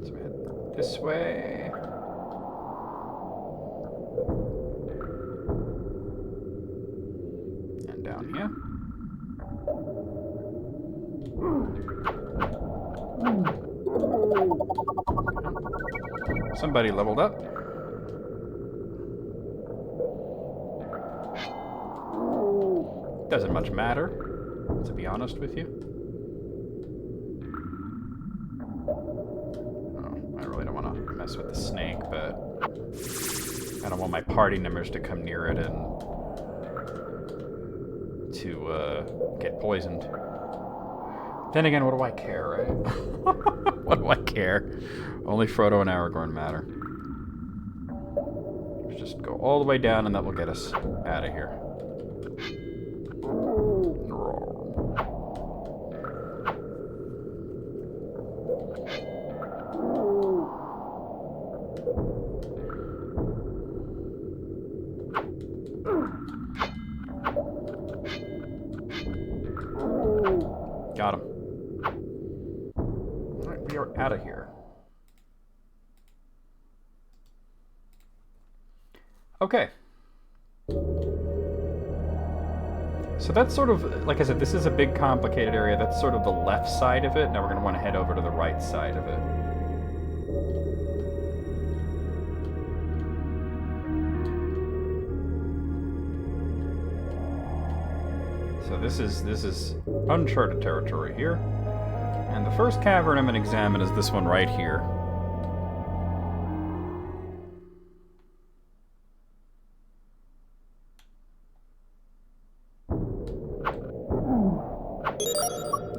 So we head this way. Down here. Somebody leveled up. Doesn't much matter, to be honest with you. Oh, I really don't want to mess with the snake, but I don't want my party members to come near it and to get poisoned. Then again, what do I care, right? What do I care? Only Frodo and Aragorn matter. just go all the way down, and that will get us out of here. Got him. Alright, we are out of here. Okay. So that's sort of, like I said, this is a big complicated area. That's sort of the left side of it. Now we're going to want to head over to the right side of it. So this is uncharted territory here. And the first cavern I'm going to examine is this one right here.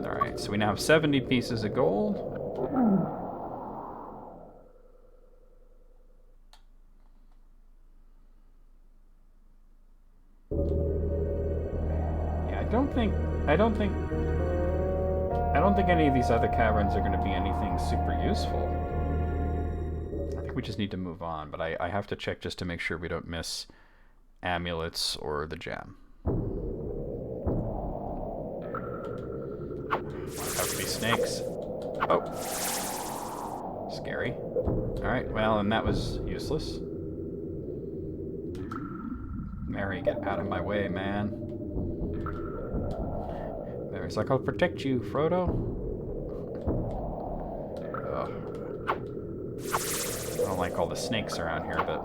Alright, so we now have 70 pieces of gold. I don't think any of these other caverns are going to be anything super useful. I think we just need to move on, but I have to check just to make sure we don't miss amulets or the gem. Have to be snakes. Oh. Scary. Alright, well, and that was useless. Mary, get out of my way, man. It's like, I'll protect you, Frodo. Ugh. I don't like all the snakes around here, but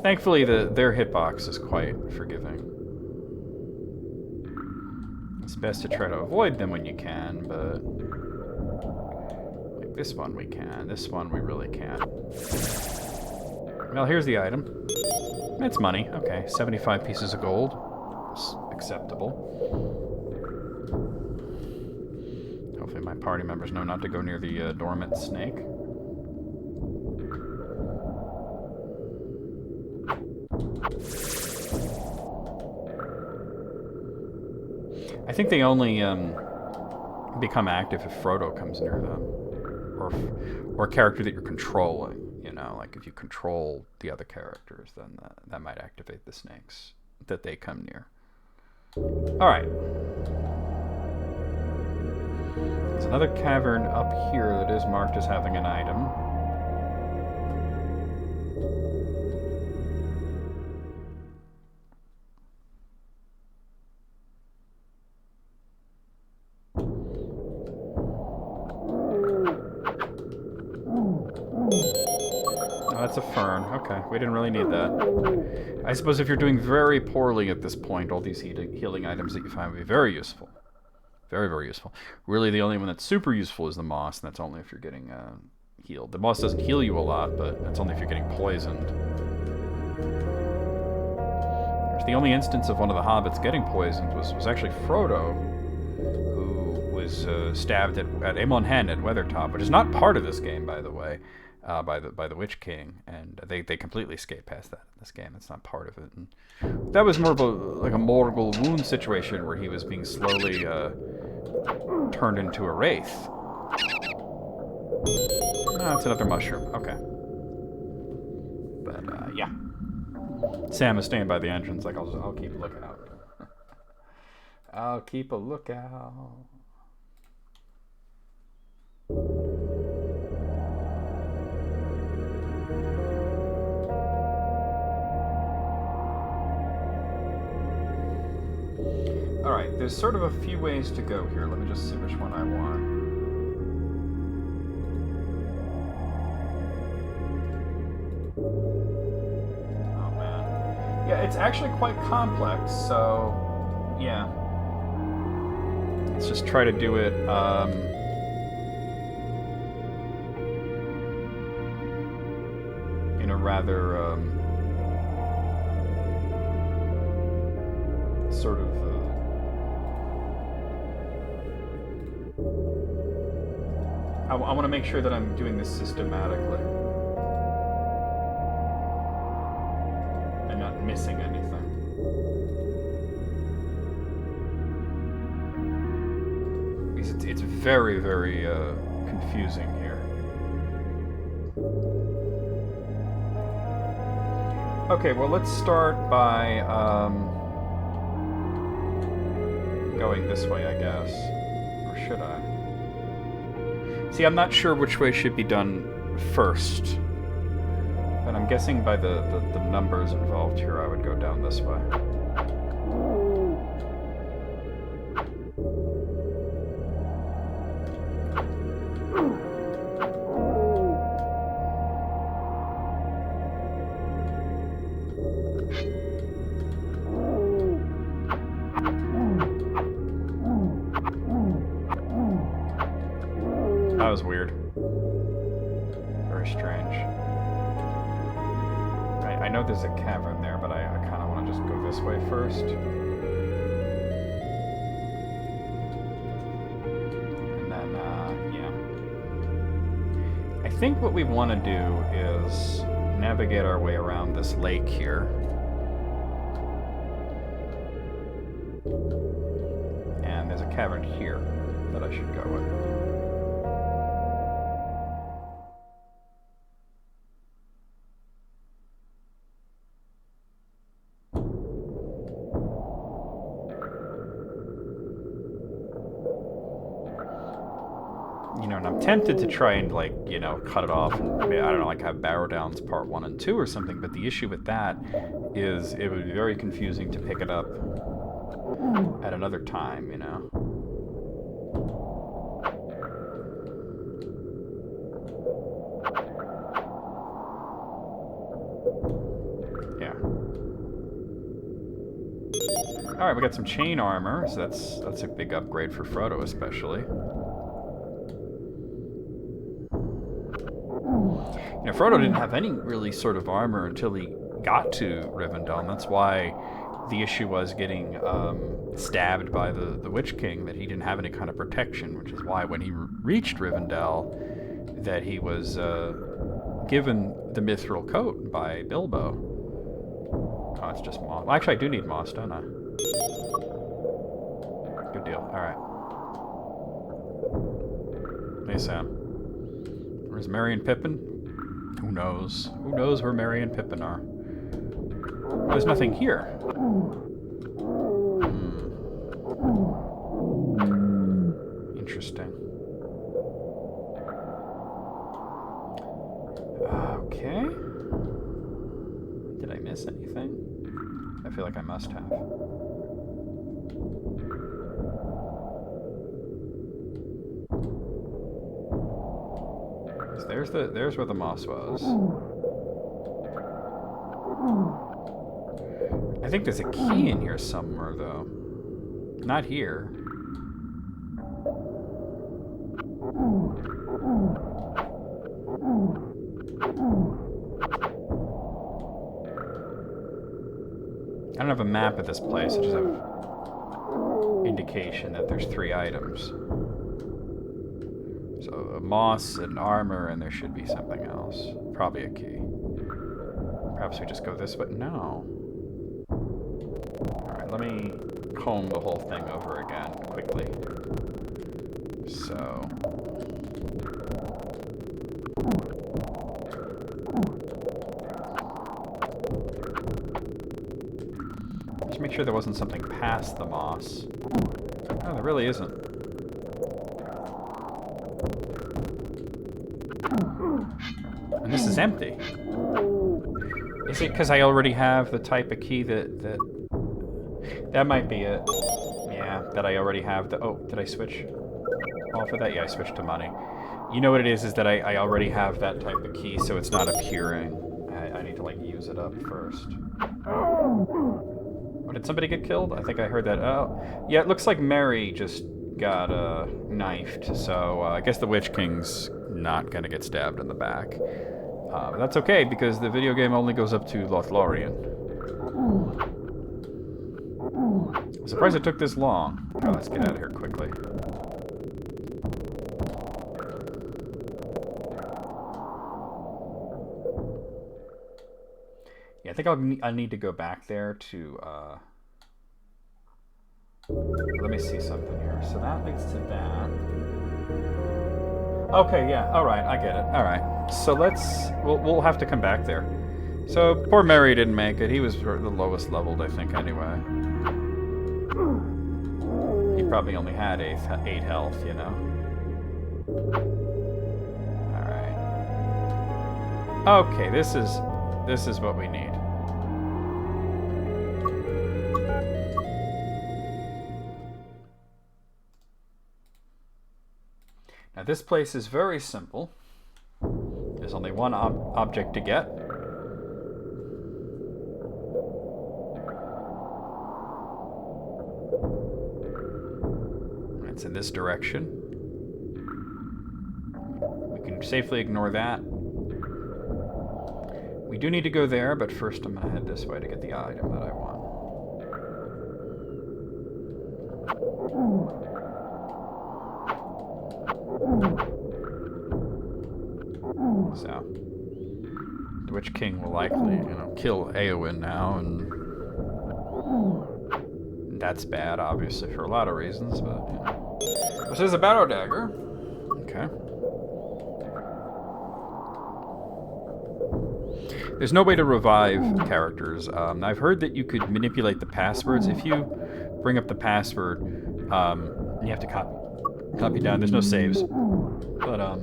thankfully their hitbox is quite forgiving. It's best to try to avoid them when you can, but like this one we can. This one we really can't. Well, here's the item. It's money. Okay, 75 pieces of gold. It's acceptable. Hopefully my party members know not to go near the dormant snake. I think they only become active if Frodo comes near them. Or a character that you're controlling. You know, like if you control the other characters, then that might activate the snakes that they come near. Alright. There's another cavern up here that is marked as having an item. Oh, that's a fern. Okay, we didn't really need that. I suppose if you're doing very poorly at this point, all these healing items that you find would be very useful. Very, very useful. Really, the only one that's super useful is the moss, and that's only if you're getting healed. The moss doesn't heal you a lot, but that's only if you're getting poisoned. There's the only instance of one of the hobbits getting poisoned was actually Frodo, who was stabbed at Amon Hen at Weathertop, which is not part of this game, by the way, by the Witch King, and they completely skate past that in this game. It's not part of it. And that was more of a mortal wound situation where he was being slowly turned into a wraith. Oh, it's another mushroom. Okay. But yeah, Sam is staying by the entrance. Like I'll keep a lookout. I'll keep a lookout. Alright, there's sort of a few ways to go here. Let me just see which one I want. Oh man. Yeah, it's actually quite complex, so yeah. Let's just try to do it in a rather sort of I want to make sure that I'm doing this systematically. missing anything. Because it's very, very confusing here. Okay, well, let's start by going this way, I guess. Or should I? See, I'm not sure which way should be done first. But I'm guessing by the numbers involved here, I would go down this way. That was weird. Very strange. I know there's a cavern there, but I kind of want to just go this way first. And then, yeah. I think what we want to do is navigate our way around this lake here. And there's a cavern here that I should go with. You know, and I'm tempted to try and, like, you know, cut it off and, I don't know, like have Barrow Downs Part 1 and 2 or something, but the issue with that is it would be very confusing to pick it up at another time, you know? Yeah. Alright, we got some chain armor, so that's a big upgrade for Frodo especially. You know, Frodo didn't have any really sort of armor until he got to Rivendell, and that's why the issue was getting stabbed by the Witch King, that he didn't have any kind of protection, which is why when he reached Rivendell, that he was given the mithril coat by Bilbo. Oh, it's just moss. Well, actually, I do need moss, don't I? Good deal. Alright. Hey, Sam. Where's Merry and Pippin? Who knows? Who knows where Merry and Pippin are? There's nothing here. Interesting. Okay. Did I miss anything? I feel like I must have. There's where the moss was. I think there's a key in here somewhere, though. Not here. I don't have a map of this place. I just have indication that there's 3 items. So, a moss, an armor, and there should be something else. Probably a key. Perhaps we just go this way? No. Alright, let me comb the whole thing over again, quickly. So... just make sure there wasn't something past the moss. Oh, there really isn't. And this is empty. Is it because I already have the type of key that might be it. Yeah, that I already have the... Oh, did I switch off of that? Yeah, I switched to money. You know what it is that I already have that type of key, so it's not appearing. I need to, like, use it up first. Oh, did somebody get killed? I think I heard that. Oh, yeah, it looks like Merry just got knifed, so I guess the Witch King's not gonna get stabbed in the back. But that's okay, because the video game only goes up to Lothlorien. I'm surprised it took this long. Oh, let's get out of here quickly. Yeah, think I need to go back there to... Let me see something here. So that leads to that. Okay, yeah, alright, I get it. Alright. So we'll have to come back there. So poor Mary didn't make it. He was the lowest leveled, I think, anyway. He probably only had 8 health, you know? Alright. Okay, this is what we need. Now this place is very simple. There's only one object to get. It's in this direction. We can safely ignore that. We do need to go there, but first I'm going to head this way to get the item that I want. So, the Witch King will likely, kill Eowyn now, and that's bad, obviously, for a lot of reasons, but, This is a Barrow Dagger. Okay. There's no way to revive characters. I've heard that you could manipulate the passwords. If you bring up the password, you have to copy down. There's no saves. But,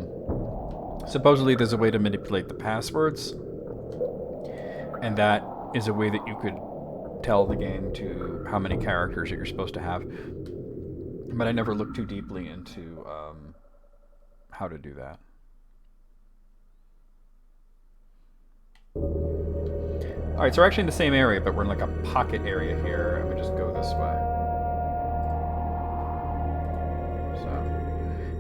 supposedly there's a way to manipulate the passwords, and that is a way that you could tell the game to how many characters that you're supposed to have. But I never looked too deeply into how to do that. Alright, so we're actually in the same area, but we're in like a pocket area here, and we just go this way.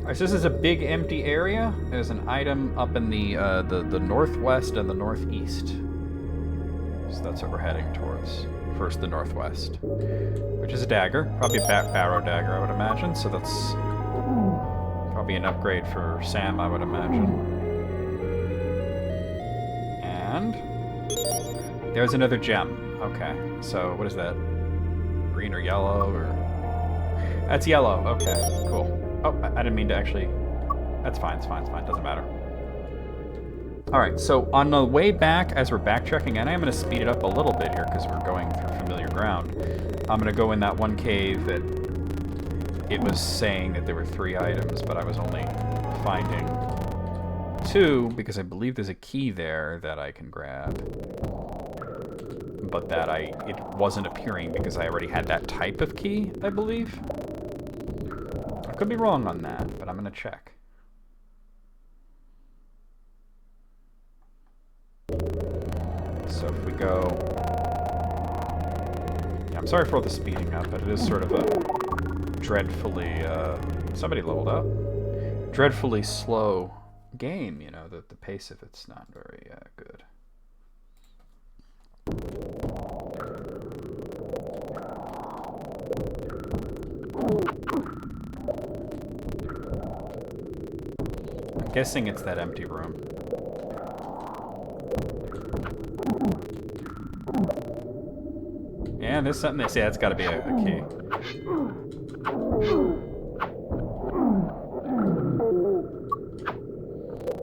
Alright, so this is a big empty area. There's an item up in the northwest and the northeast. So that's what we're heading towards. First, the northwest, which is a dagger. Probably a Barrow Dagger, I would imagine. So that's probably an upgrade for Sam, I would imagine. And there's another gem. Okay, so what is that? Green or yellow? Or that's yellow. Okay, cool. Oh, I didn't mean to actually... That's fine, it's fine, it's fine. Doesn't matter. Alright, so on the way back, as we're backtracking, and I'm going to speed it up a little bit here because we're going through familiar ground. I'm going to go in that one cave that it was saying that there were 3 items, but I was only finding 2 because I believe there's a key there that I can grab. But that it wasn't appearing because I already had that type of key, I believe. I could be wrong on that, but I'm going to check. So if we go... Yeah, I'm sorry for all the speeding up, but it is sort of a dreadfully... somebody leveled up. Dreadfully slow game, the pace of it's not very good. I'm guessing it's that empty room. Yeah, there's something they say that's got to be a key.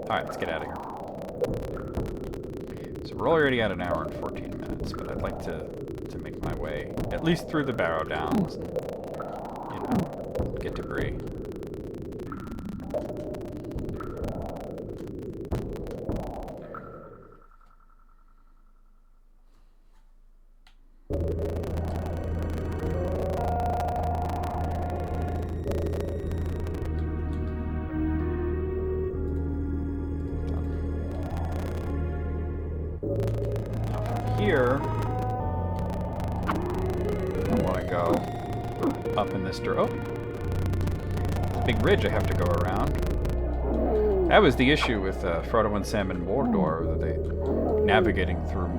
Alright, let's get out of here. So we're already at 1 hour and 14 minutes, but I'd like to make my way at least through the Barrow Downs and, get to Bree. Here, I want to go up in this direction. Oh, there's a big ridge I have to go around. That was the issue with Frodo and Sam in Mordor. That they navigating through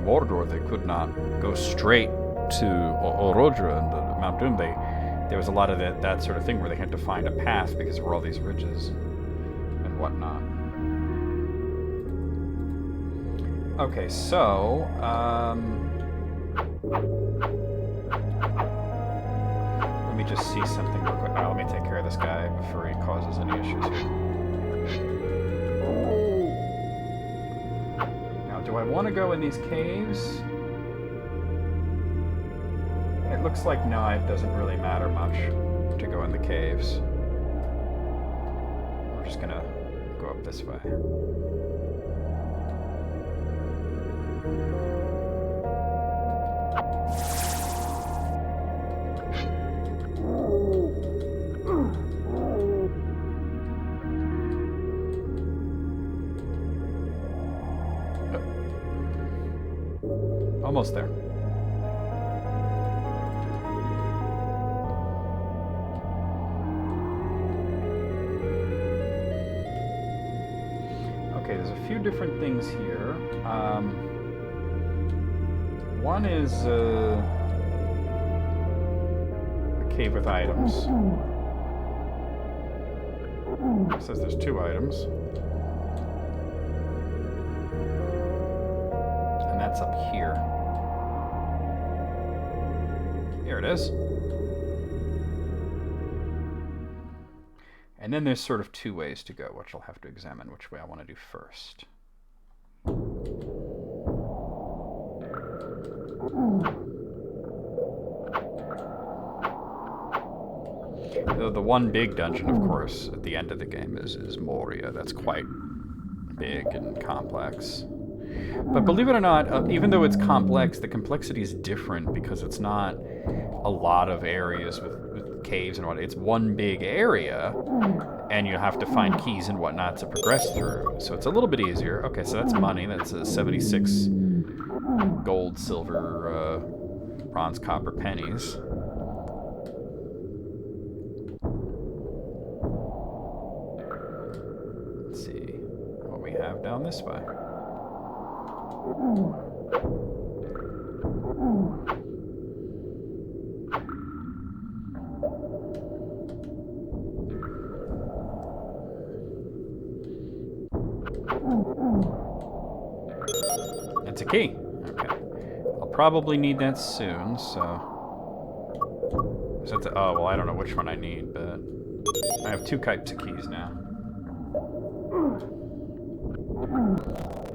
Mordor, they could not go straight to Orodra and Mount Doom. There was a lot of that sort of thing where they had to find a path because there were all these ridges and whatnot. Okay, so, let me just see something real quick. Let me take care of this guy before he causes any issues here. Now, do I want to go in these caves? It looks like no, it doesn't really matter much to go in the caves. We're just gonna go up this way. Almost there. Okay, there's a few different things here. One is a cave with items. It says there's 2 items. And that's up here. Here it is. And then there's sort of 2 ways to go, which I'll have to examine which way I want to do first. The one big dungeon, of course, at the end of the game is Moria. That's quite big and complex. But believe it or not, even though it's complex, the complexity is different because it's not a lot of areas with caves and whatnot. It's one big area, and you have to find keys and whatnot to progress through. So it's a little bit easier. Okay, so that's money. That's 76 gold, silver, bronze, copper pennies. Let's see what we have down this way. It's a key. Okay. I'll probably need that soon, so... oh, well, I don't know which one I need, but... I have 2 types of keys now.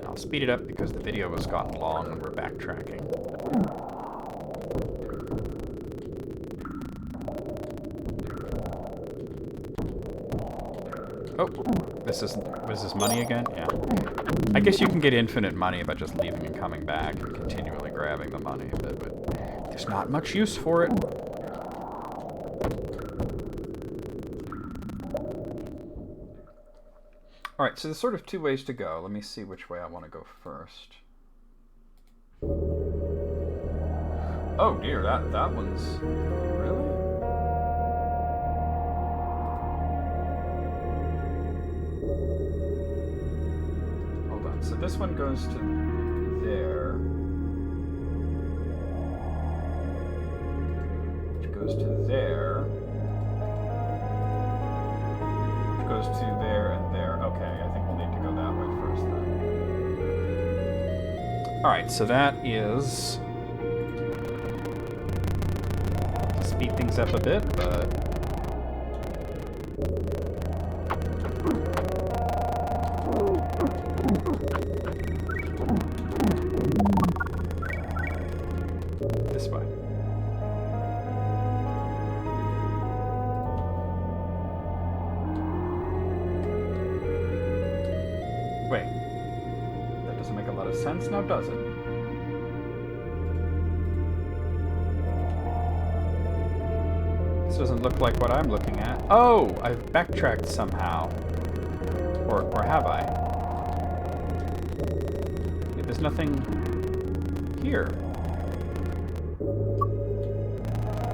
I'll speed it up because the video has gotten long and we're backtracking. Oh, this is money again? Yeah. I guess you can get infinite money by just leaving and coming back and continually grabbing the money, but there's not much use for it. Alright, so there's sort of 2 ways to go. Let me see which way I want to go first. Oh dear, that one's... Really? Hold on, so this one goes to there. Which goes to there. Which goes to there and there. Okay, I think we'll need to go that way first then. Alright, so that is... to speed things up a bit, but... this way. Wait. That doesn't make a lot of sense now, does it? This doesn't look like what I'm looking at. Oh! I've backtracked somehow. Or have I? Yeah, there's nothing here.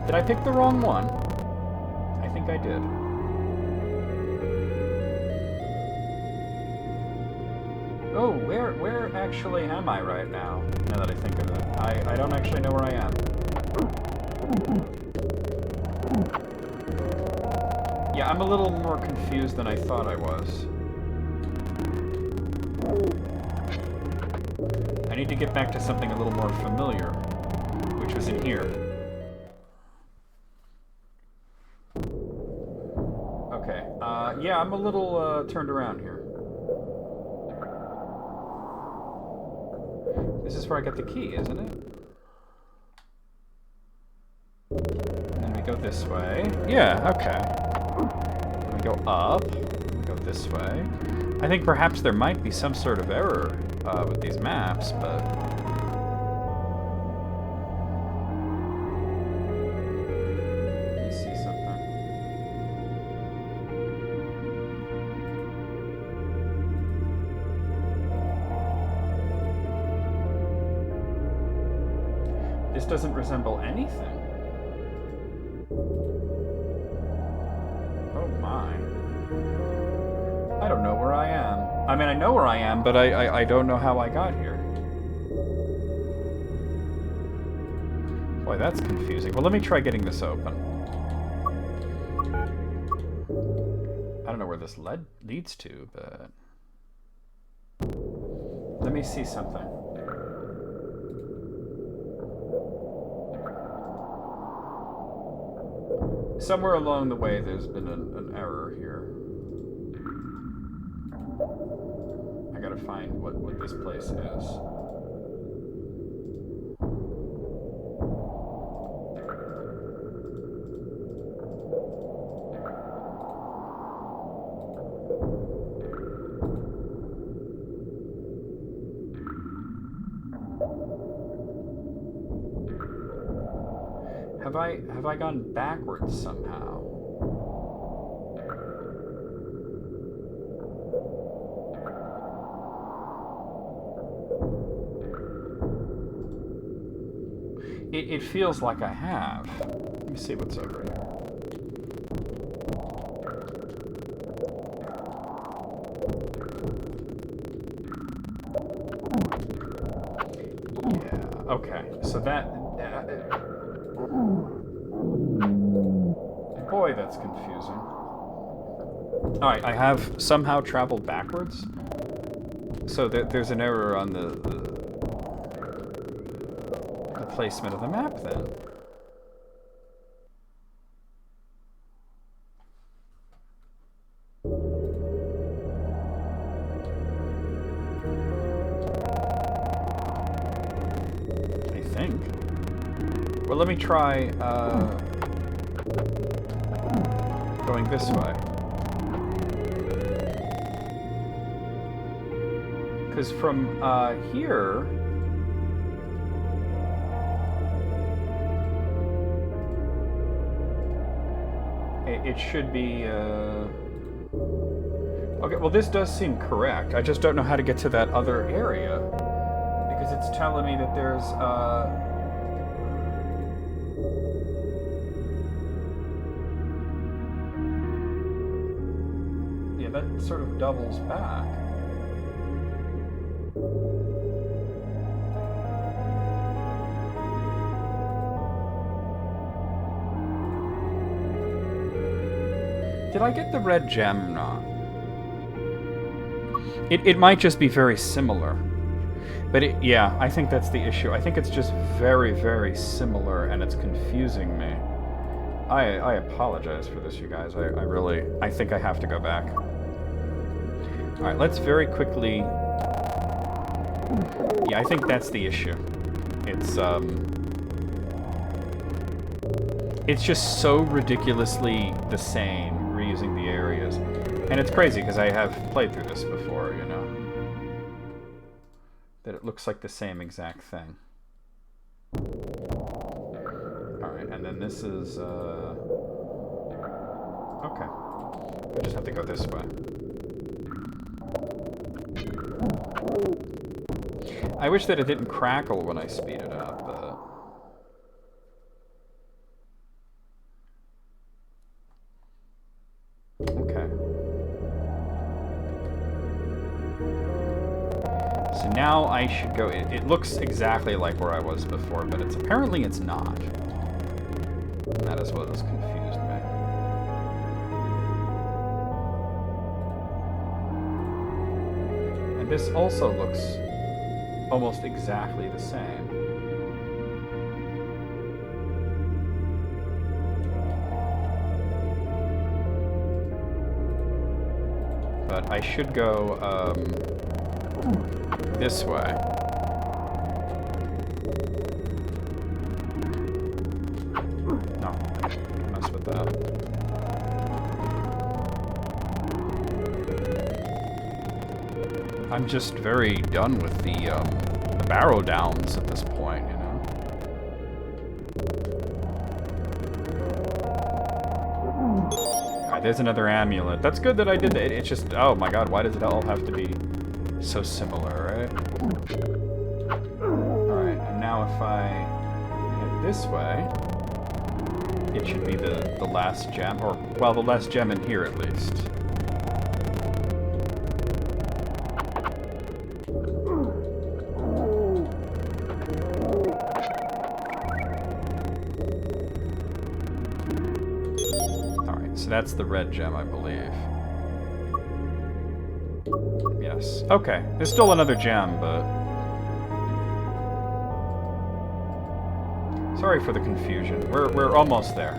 Did I pick the wrong one? I think I did. Oh, where actually am I right now? Now that I think of it. I don't actually know where I am. Yeah, I'm a little more confused than I thought I was. need to get back to something a little more familiar, which was in here. Okay, yeah, I'm a little turned around here. This is where I got the key, isn't it? And then we go this way. Yeah, okay. Then we go up. We go this way. I think perhaps there might be some sort of error with these maps, but... Let me see something. This doesn't resemble anything. Oh my. I don't know where I am. I mean, I know where I am, but I don't know how I got here. Boy, that's confusing. Well, let me try getting this open. I don't know where this leads to, but... Let me see something. Somewhere along the way, there's been an error here. I gotta find what this place is. Have I gone backwards somehow? It feels like I have. Let me see what's over here. Yeah, okay. So that... Boy, that's confusing. Alright, I have somehow traveled backwards. So there's an error on the placement of the map, then. I think. Well, let me try, going this way. Because from, here... It should be, Okay, well this does seem correct. I just don't know how to get to that other area. Because it's telling me that there's, Yeah, that sort of doubles back. Did I get the red gem or not? It might just be very similar. But yeah, I think that's the issue. I think it's just very, very similar, and it's confusing me. I apologize for this, you guys. I think I have to go back. Alright, let's very quickly... Yeah, I think that's the issue. It's just so ridiculously the same, reusing the areas. And it's crazy, because I have played through this before, you know? That it looks like the same exact thing. Alright, and then this is, okay. We just have to go this way. I wish that it didn't crackle when I speed it up, but... Okay. So now I should go... It looks exactly like where I was before, but apparently it's not. And that is what has confused me. And this also looks almost exactly the same. But I should go this way. No, don't mess with that. I'm just very done with the barrow downs at this point, you know? Alright, there's another amulet. That's good that I did that. It's just, oh my god, why does it all have to be so similar, right? Alright, and now if I head this way, it should be the last gem, or, well, the last gem in here at least. So that's the red gem, I believe. Yes. Okay. There's still another gem, but... Sorry for the confusion. We're almost there.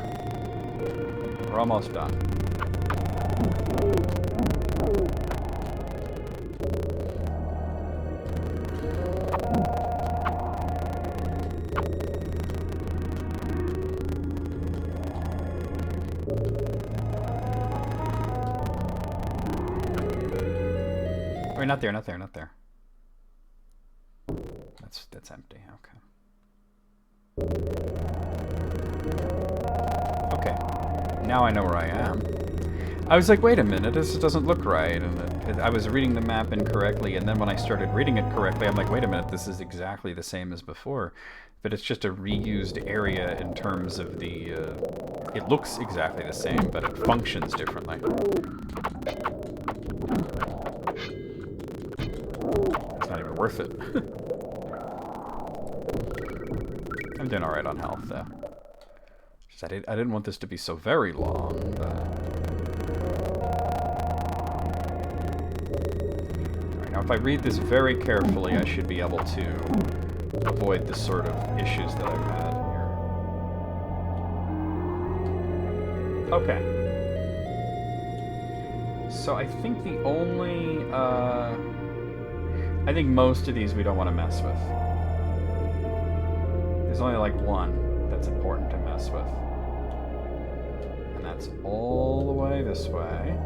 We're almost done. Or not there, not there, not there. That's empty, okay. Okay. Now I know where I am. I was like, wait a minute, this doesn't look right, and I was reading the map incorrectly, and then when I started reading it correctly, I'm like, wait a minute, this is exactly the same as before. But it's just a reused area in terms of the, it looks exactly the same, but it functions differently. It's not even worth it. I'm doing alright on health, though. Just, I didn't want this to be so very long, Alright, now if I read this very carefully, I should be able to avoid the sort of issues that I've had here. Okay. So I think the only, I think most of these we don't want to mess with. There's only like one that's important to mess with. And that's all the way this way.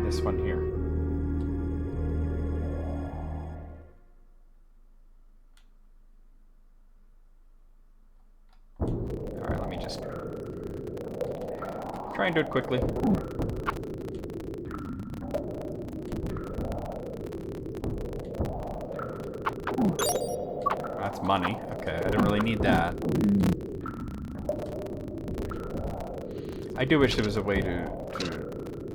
This one here. Alright, let me just try and do it quickly. That's money. Okay, I didn't really need that. I do wish there was a way to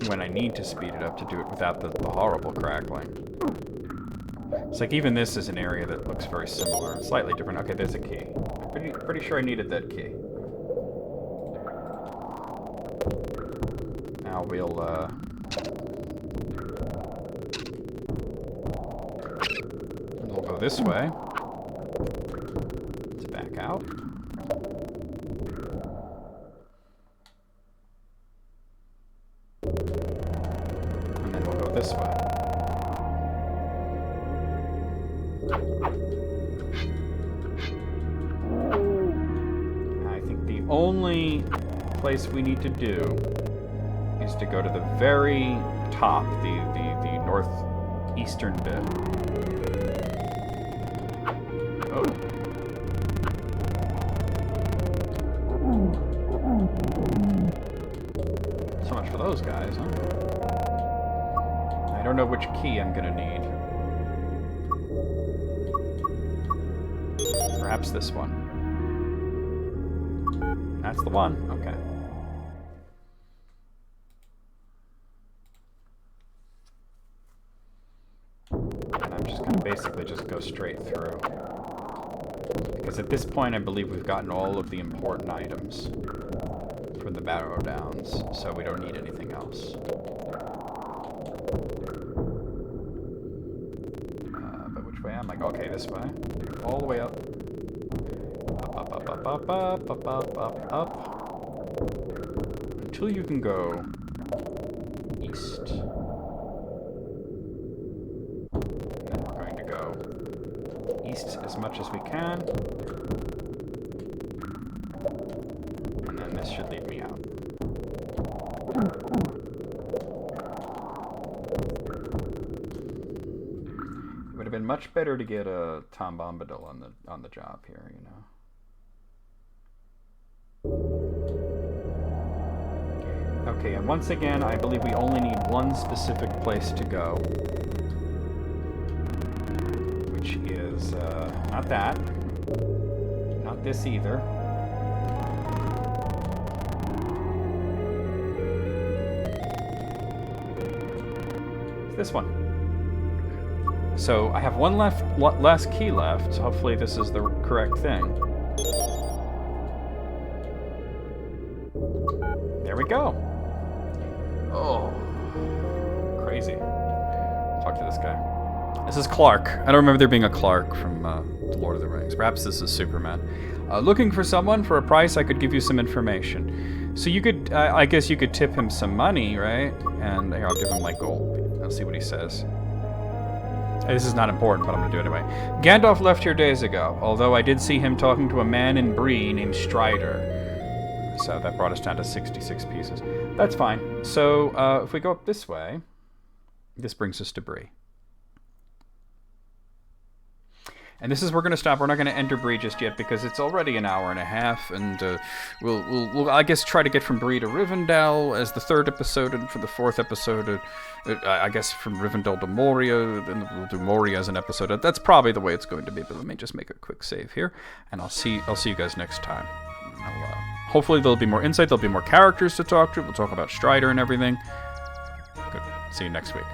when I need to speed it up, to do it without the horrible crackling. It's like even this is an area that looks very similar. Slightly different. Okay, there's a key. Pretty sure I needed that key. Now we'll go this way to back out. And then we'll go this way. I think the only place we need to do is to go to the very top, the northeastern bit. Oh. So much for those guys, huh? I don't know which key I'm gonna need. Perhaps this one. That's the one. Okay. And I'm just gonna basically just go straight through. Because at this point, I believe we've gotten all of the important items from the Barrow Downs, so we don't need anything else. But which way am I? Okay, this way. All the way up. Up, up, up, up, up, up, up, up, up. Until you can go east. And then we're going to go east as much as we can. And then this should lead me out. It would have been much better to get a Tom Bombadil on the job here, you know. Okay, and once again, I believe we only need one specific place to go. Which is, not that. Not this either. It's this one. So, I have one last key left. Hopefully this is the correct thing. There we go. Oh, crazy. Talk to this guy. This is Clark. I don't remember there being a Clark from The Lord of the Rings. Perhaps this is Superman. Looking for someone for a price. I could give you some information. So you could, I guess you could tip him some money, right? And here, I'll give him my gold. I'll see what he says. This is not important, but I'm going to do it anyway. Gandalf left here days ago, although I did see him talking to a man in Bree named Strider. So that brought us down to 66 pieces. That's fine. So if we go up this way, this brings us to Bree. And this is where we're going to stop. We're not going to enter Bree just yet because it's already an hour and a half, and we'll I guess try to get from Bree to Rivendell as the third episode, and for the fourth episode, I guess from Rivendell to Moria, and we'll do Moria as an episode. That's probably the way it's going to be. But let me just make a quick save here, and I'll see you guys next time. Hopefully there'll be more insight. There'll be more characters to talk to. We'll talk about Strider and everything. Good. See you next week.